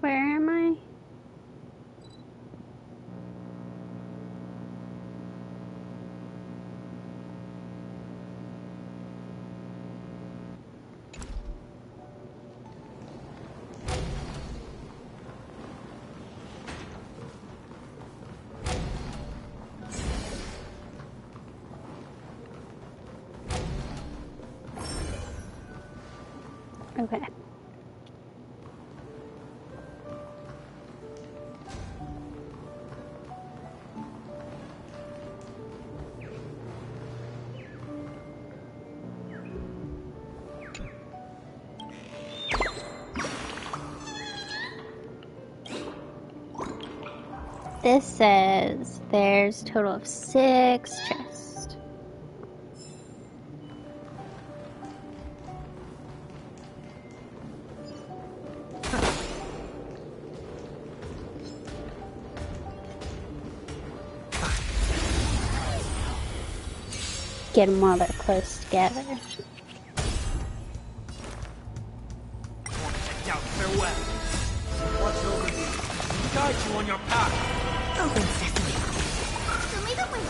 Where am I? Okay. This says there's a total of 6 chests. Get them while they're close together. Out, farewell. Watch over you. Guide you on your path. Open sesame. Show me the way.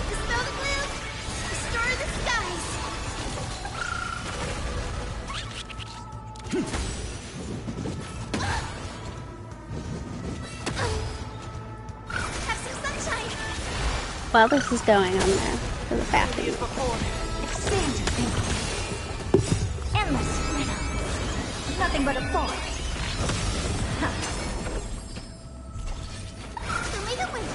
Dispel the gloom. Restore the skies. Have some sunshine. While this is going on there, to the bathroom. Expand your thinking. Endless freedom. Nothing but a force. Show me the way.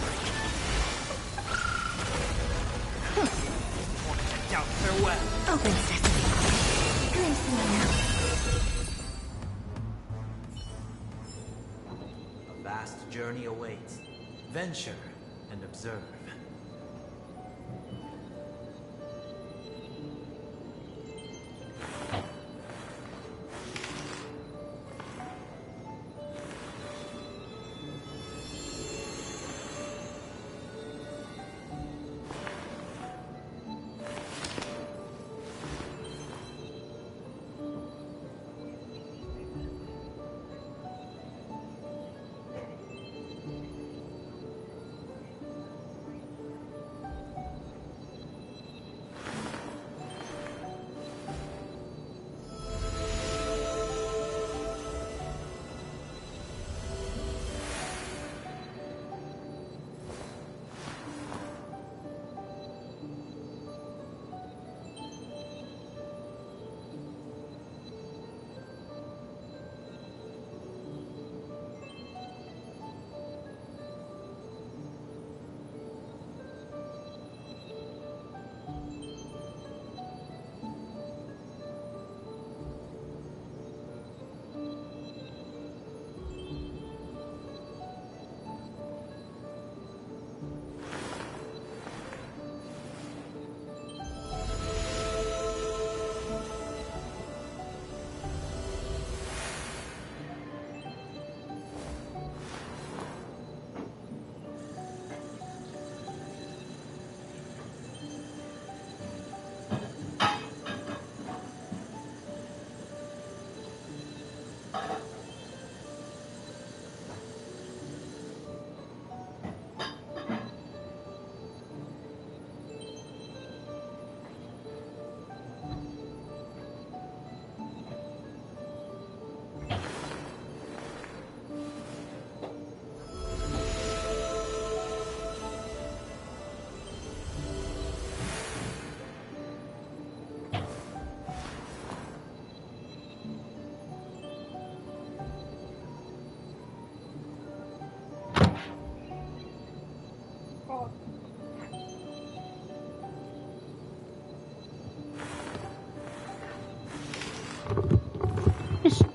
Out, farewell. Open sesame. Glimpse me now. A vast journey awaits. Venture and observe.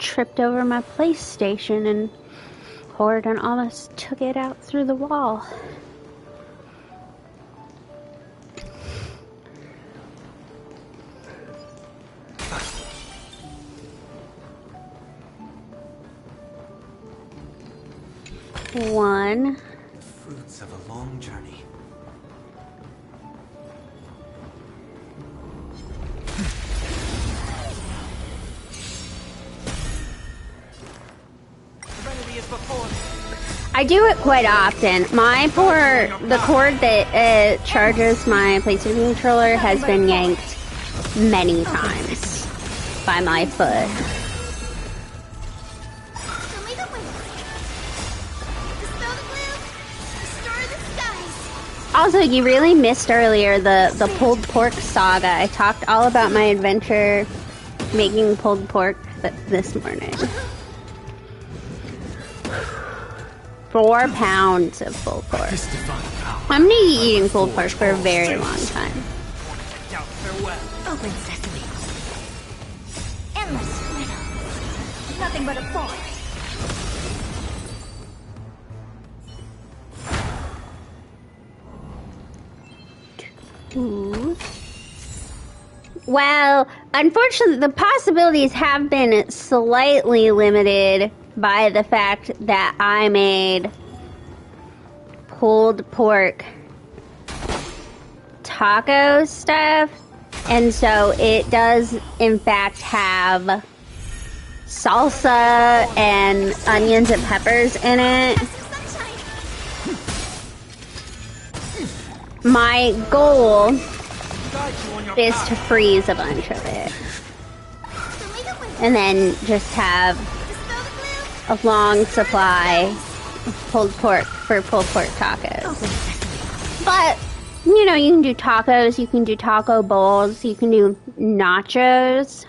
tripped over my PlayStation and Horde and almost took it out through the wall. One. The fruits of a long journey. Serenity is before me. I do it quite often. The cord that charges my PlayStation controller has been yanked many times by my foot. Also, you really missed earlier the pulled pork saga. I talked all about my adventure making pulled pork this morning. 4 pounds of pulled pork. I'm gonna be eating pulled pork for a very long time. Open sesame. Endless meadow. Nothing but a forest. Ooh. Well, unfortunately, the possibilities have been slightly limited by the fact that I made pulled pork taco stuff, and so it does in fact have salsa and onions and peppers in it. My goal is to freeze a bunch of it and then just have a long supply of pulled pork for pulled pork tacos. But, you know, you can do tacos, you can do taco bowls, you can do nachos.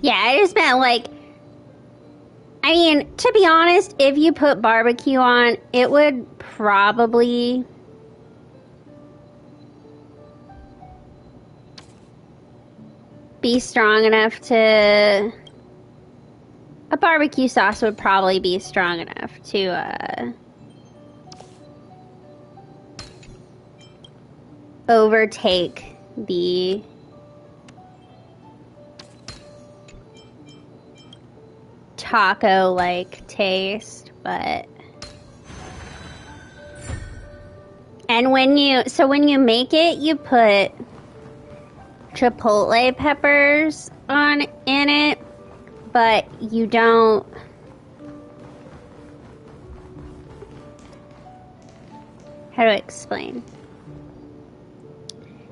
Yeah, I just meant like, I mean, to be honest, if you put barbecue on, it would probably be strong enough to, a barbecue sauce would probably be strong enough to overtake the taco-like taste, but and when you make it, you put chipotle peppers in it, but you don't how to explain.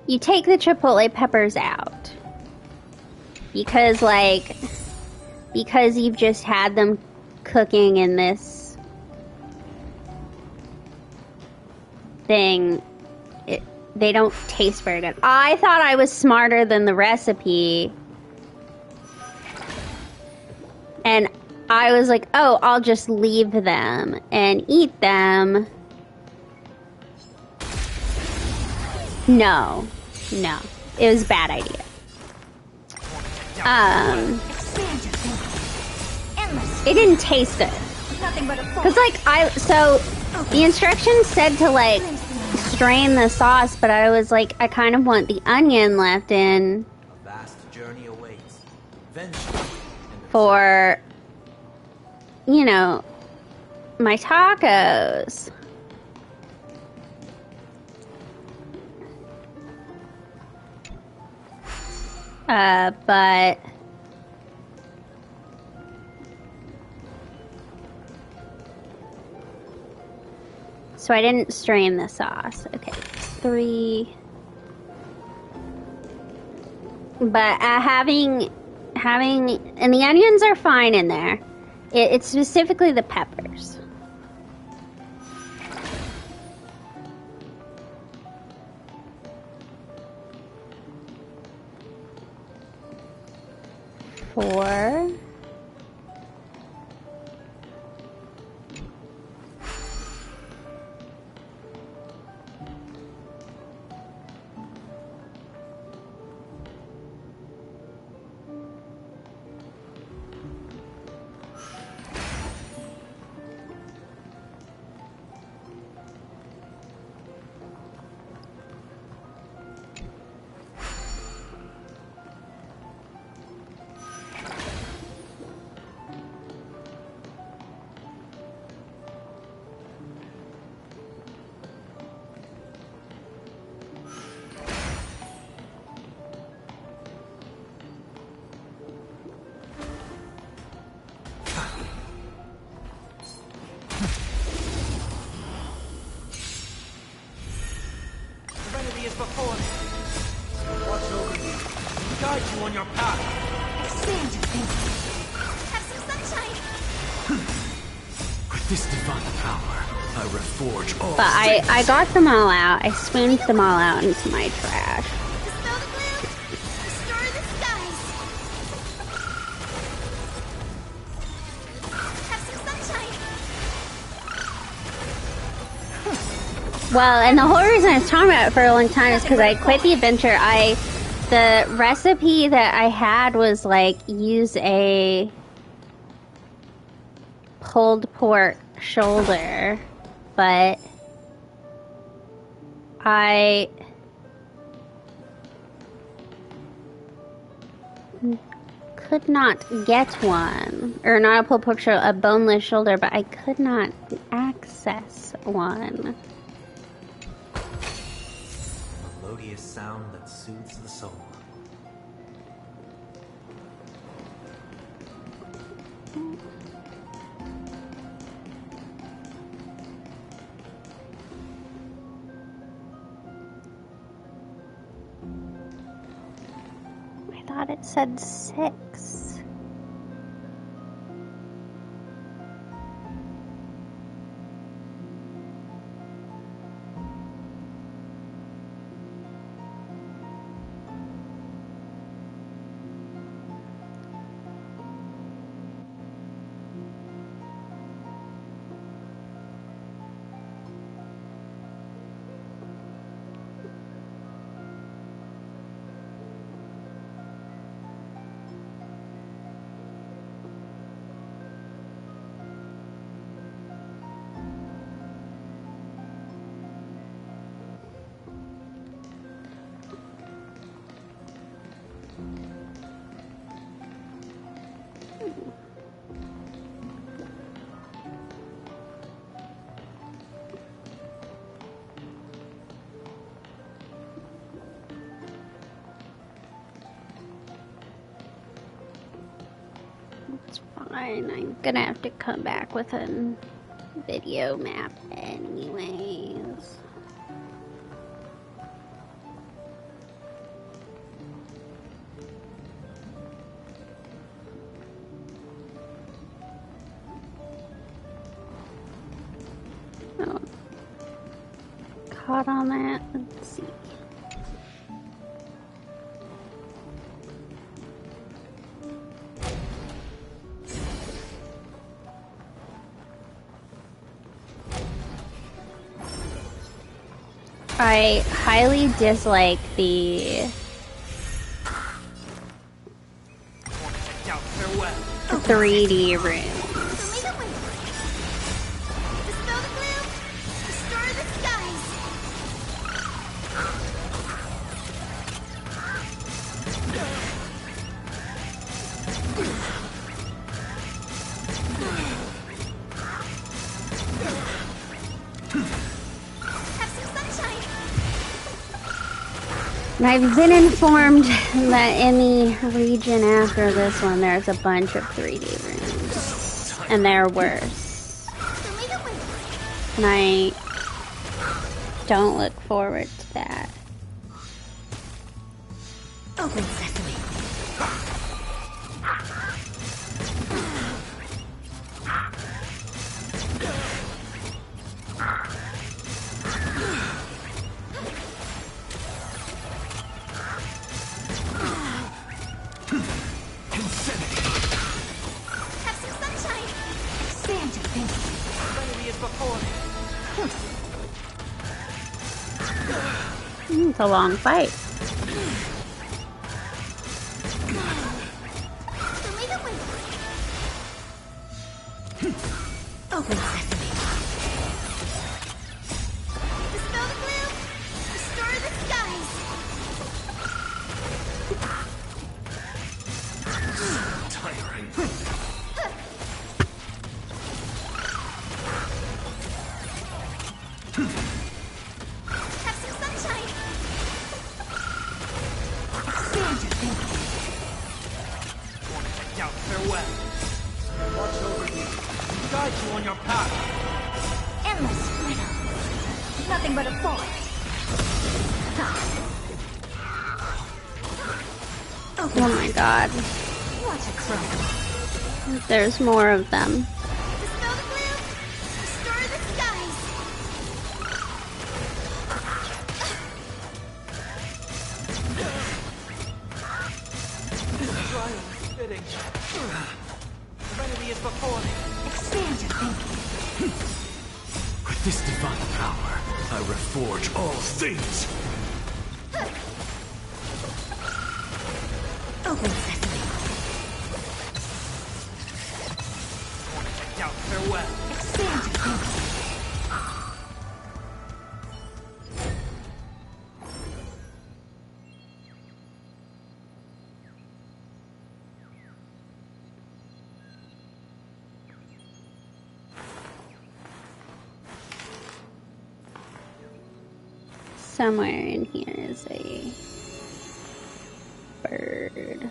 You take the chipotle peppers out because you've just had them cooking in this thing, they don't taste very good. I thought I was smarter than the recipe, and I was like, oh, I'll just leave them and eat them. No, it was a bad idea. It didn't taste good. Cause so the instructions said to like strain the sauce, but I was like, I kind of want the onion left in A vast journey awaits. for, you know, my tacos. But so I didn't strain the sauce. Okay, 3. But having and the onions are fine in there. It's specifically the peppers. 4. Serenity is before me. Watch over you. Guide you on your path. Expand your thinking. Have some sunshine. With this divine power, I reforge all. But I got them all out. I swooned them all out into my trash. Dispel the gloom. Restore the skies. Have some sunshine. Well, and the whole reason I was talking about it for a long time is because I quit the adventure. The recipe that I had was like use a pulled pork shoulder, but I could not get one, or not a pulled pork shoulder, a boneless shoulder, but I could not access one. Melodious sound that soothes the soul. I thought it said 6. It's fine. I'm gonna have to come back with a video map anyways. Oh. Caught on that. Let's see. I highly dislike the 3D rooms. Dispel the gloom. Restore the skies. Have some sunshine. And I've been informed that in the region after this one, there's a bunch of 3D rooms. And they're worse. And I don't look forward to that. Open sesame. Consent. before me. It's a long fight. Open sesame. Dispel the gloom. Restore the skies. Tiring. Have some sunshine. Expand your thinking. Now, farewell. Watch over you. Guide you on your path. Endless freedom. Nothing but a force. Oh my god. What a crumble. There's more of them. Dispel the gloom. Restore the skies. Trial is fitting. Serenity is before me. Expand your thinking. With this divine power, I reforge all things. Open sesame. Now, farewell. Expand your thinking. Somewhere in here is a bird.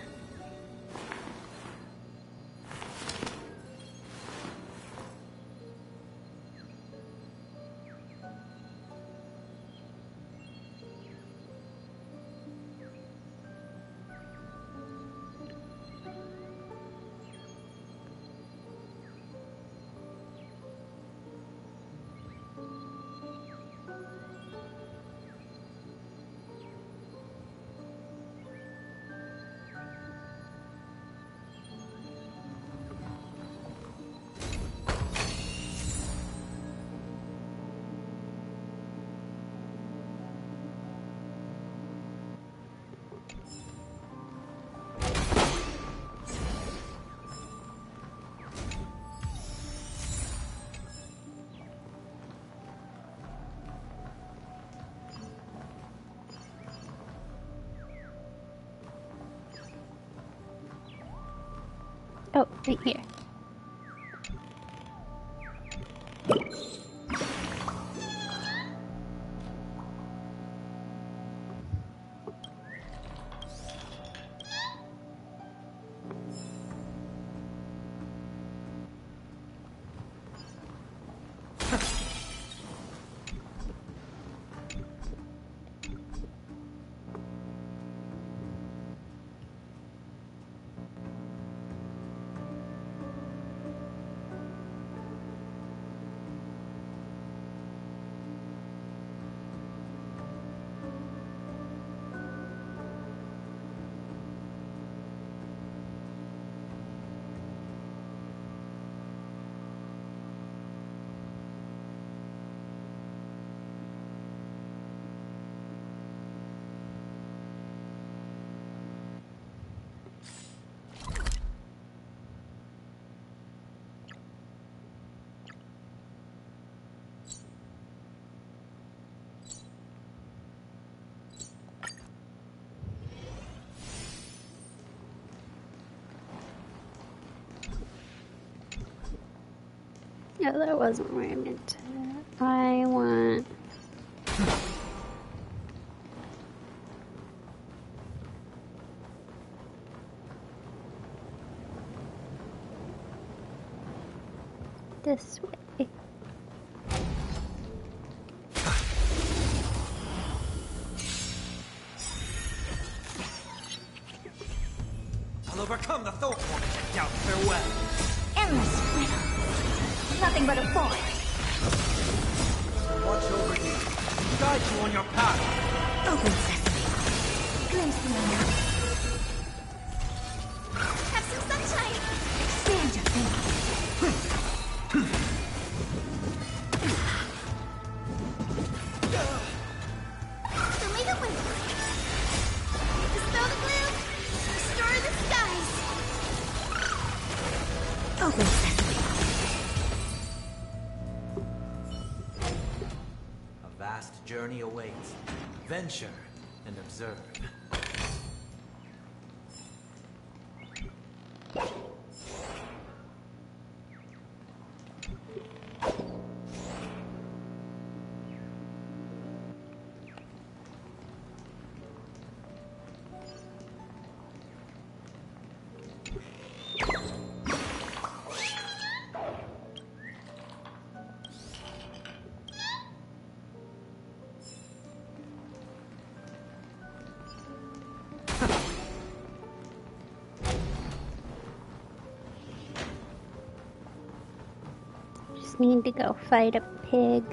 Oh, right here. No, that wasn't where I meant to. I want... this way. I'll overcome the Thorn. Now, farewell. Endless freedom. Nothing but a force. Watch over you. Guide you on your path. Open sesame. Glimpse the unknown. Have some sunshine. Expand your thinking. Open sesame. A vast journey awaits. Venture and observe. Just need to go fight a pig.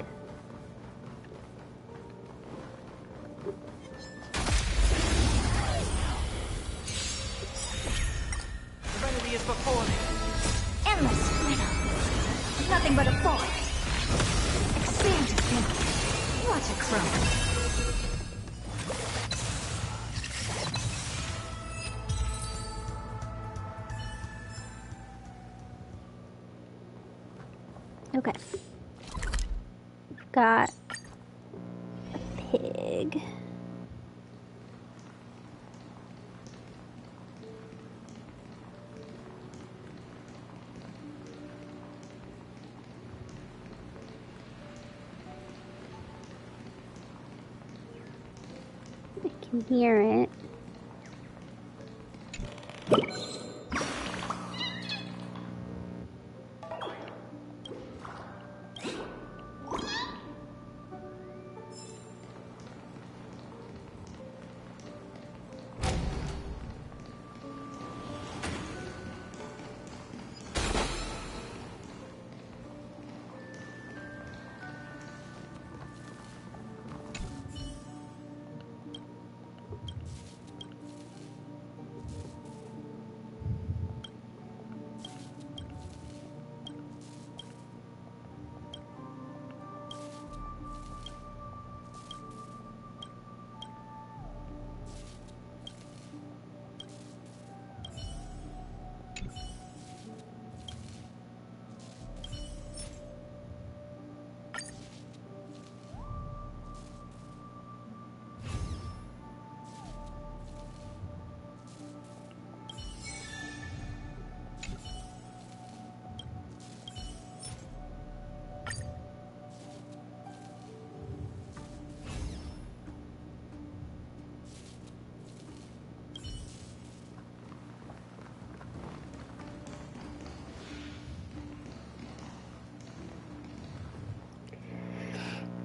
The remedy is before me. Endless freedom. Nothing but a forest. Expanded thinking. What a crime. Okay. Got a pig. I can hear it.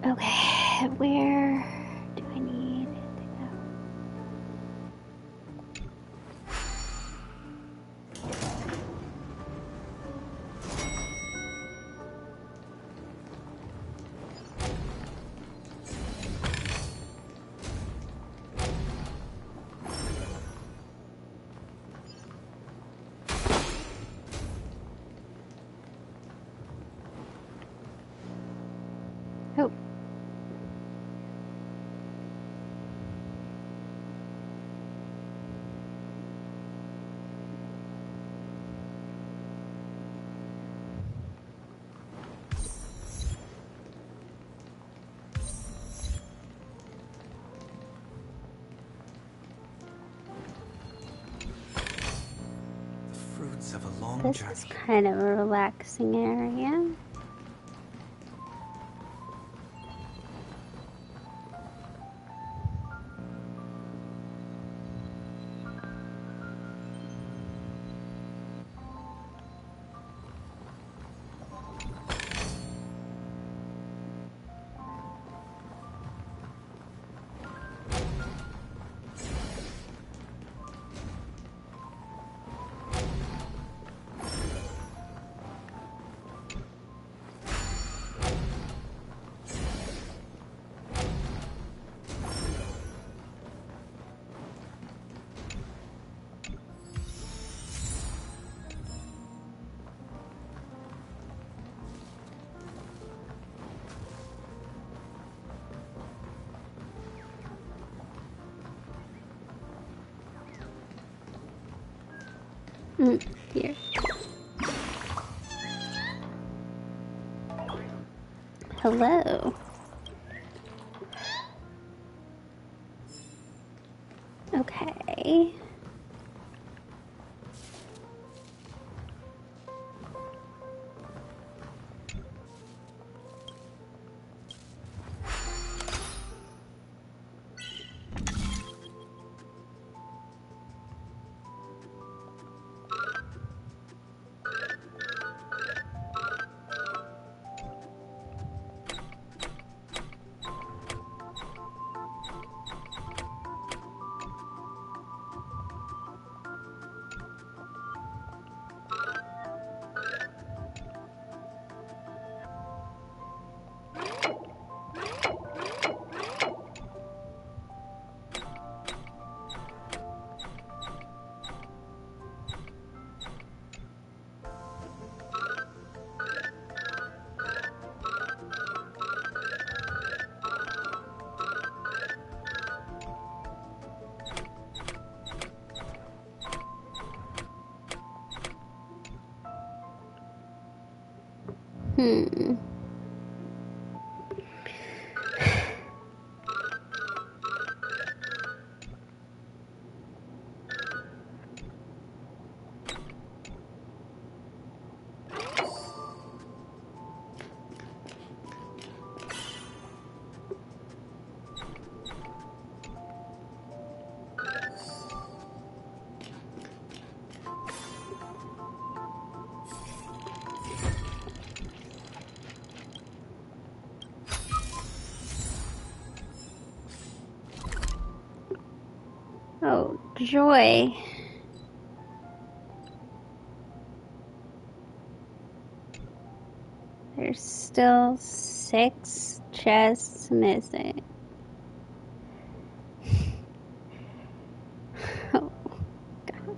Okay, where do I need to go? Oh. Fruits of a long This journey. is kind of a relaxing area. Here. hello. Okay. Oh, joy. There's still 6 chests missing. Oh, God.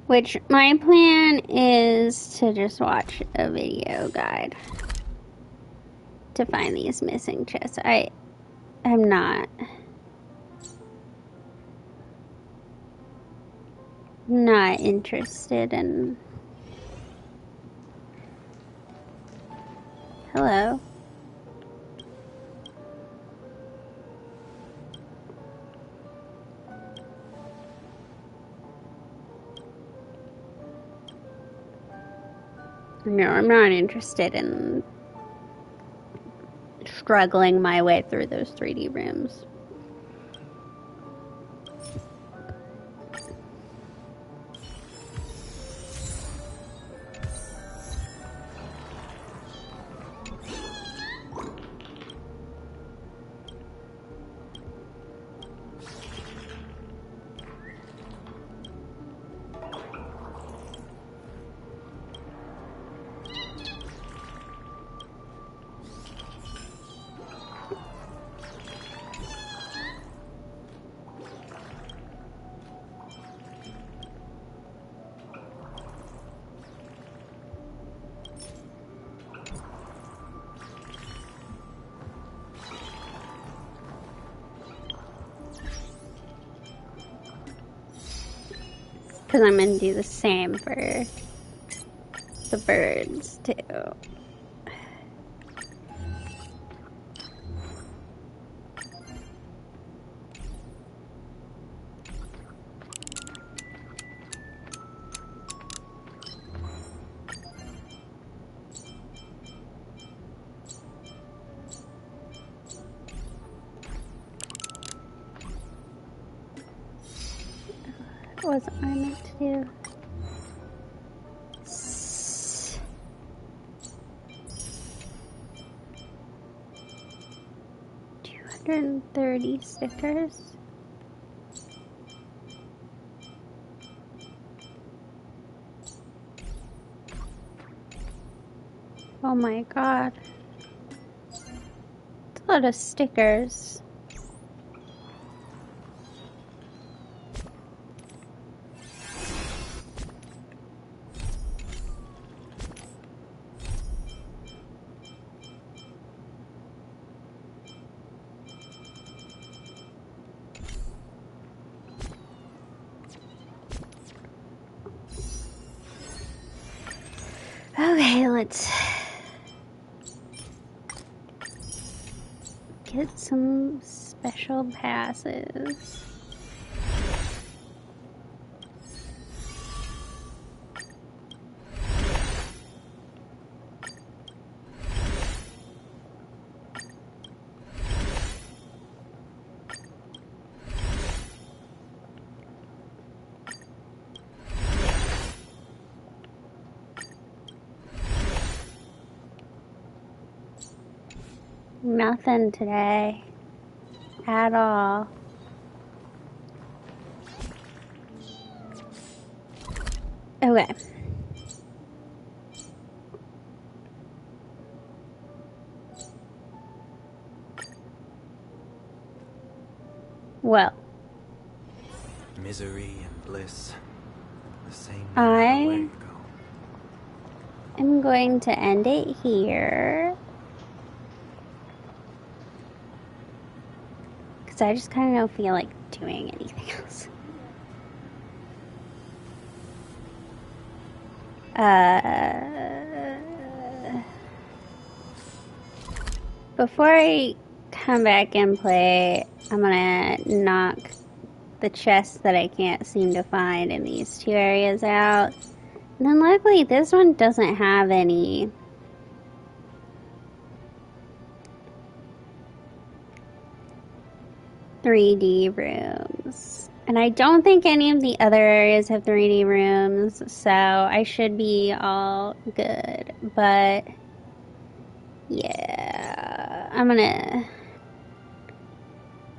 Which, my plan is to just watch a video guide to find these missing chests. I am not interested in... Hello. No, I'm not interested in struggling my way through those 3D rooms. Because I'm going to do the same for the birds, too. What was I meant to do? $230 stickers. Oh my god. It's a lot of stickers. Okay, let's get some special passes. Nothing today. At all. Okay. Well. Misery and bliss. The same I am going to end it here. Because I just kind of don't feel like doing anything else. Before I come back and play, I'm gonna knock the chest that I can't seem to find in these two areas out. And then luckily this one doesn't have any .3D rooms. And I don't think any of the other areas have 3D rooms, so I should be all good. But yeah, I'm gonna...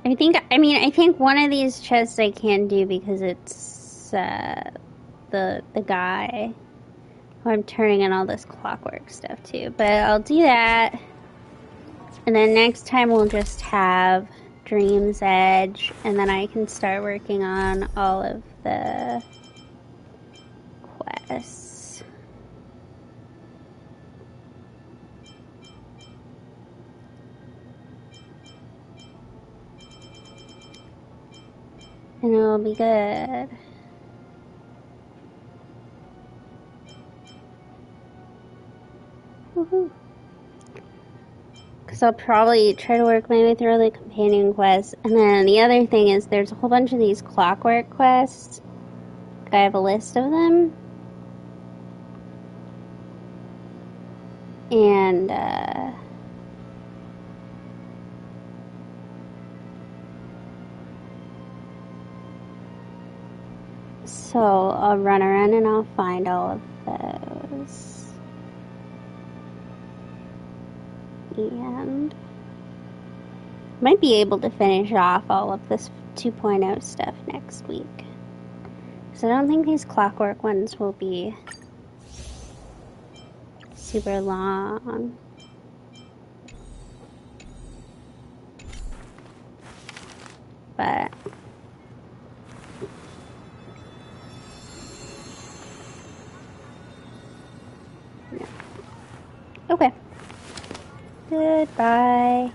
I think one of these chests I can do because it's the guy who I'm turning in all this clockwork stuff to. But I'll do that. And then next time we'll just have Dream's Edge, and then I can start working on all of the quests. And it'll be good. Woohoo. Because I'll probably try to work my way through all the companion quests. And then the other thing is there's a whole bunch of these clockwork quests. I have a list of them. And, so I'll run around and I'll find all of those. And might be able to finish off all of this 2.0 stuff next week. So I don't think these clockwork ones will be super long. But no. Okay. Goodbye.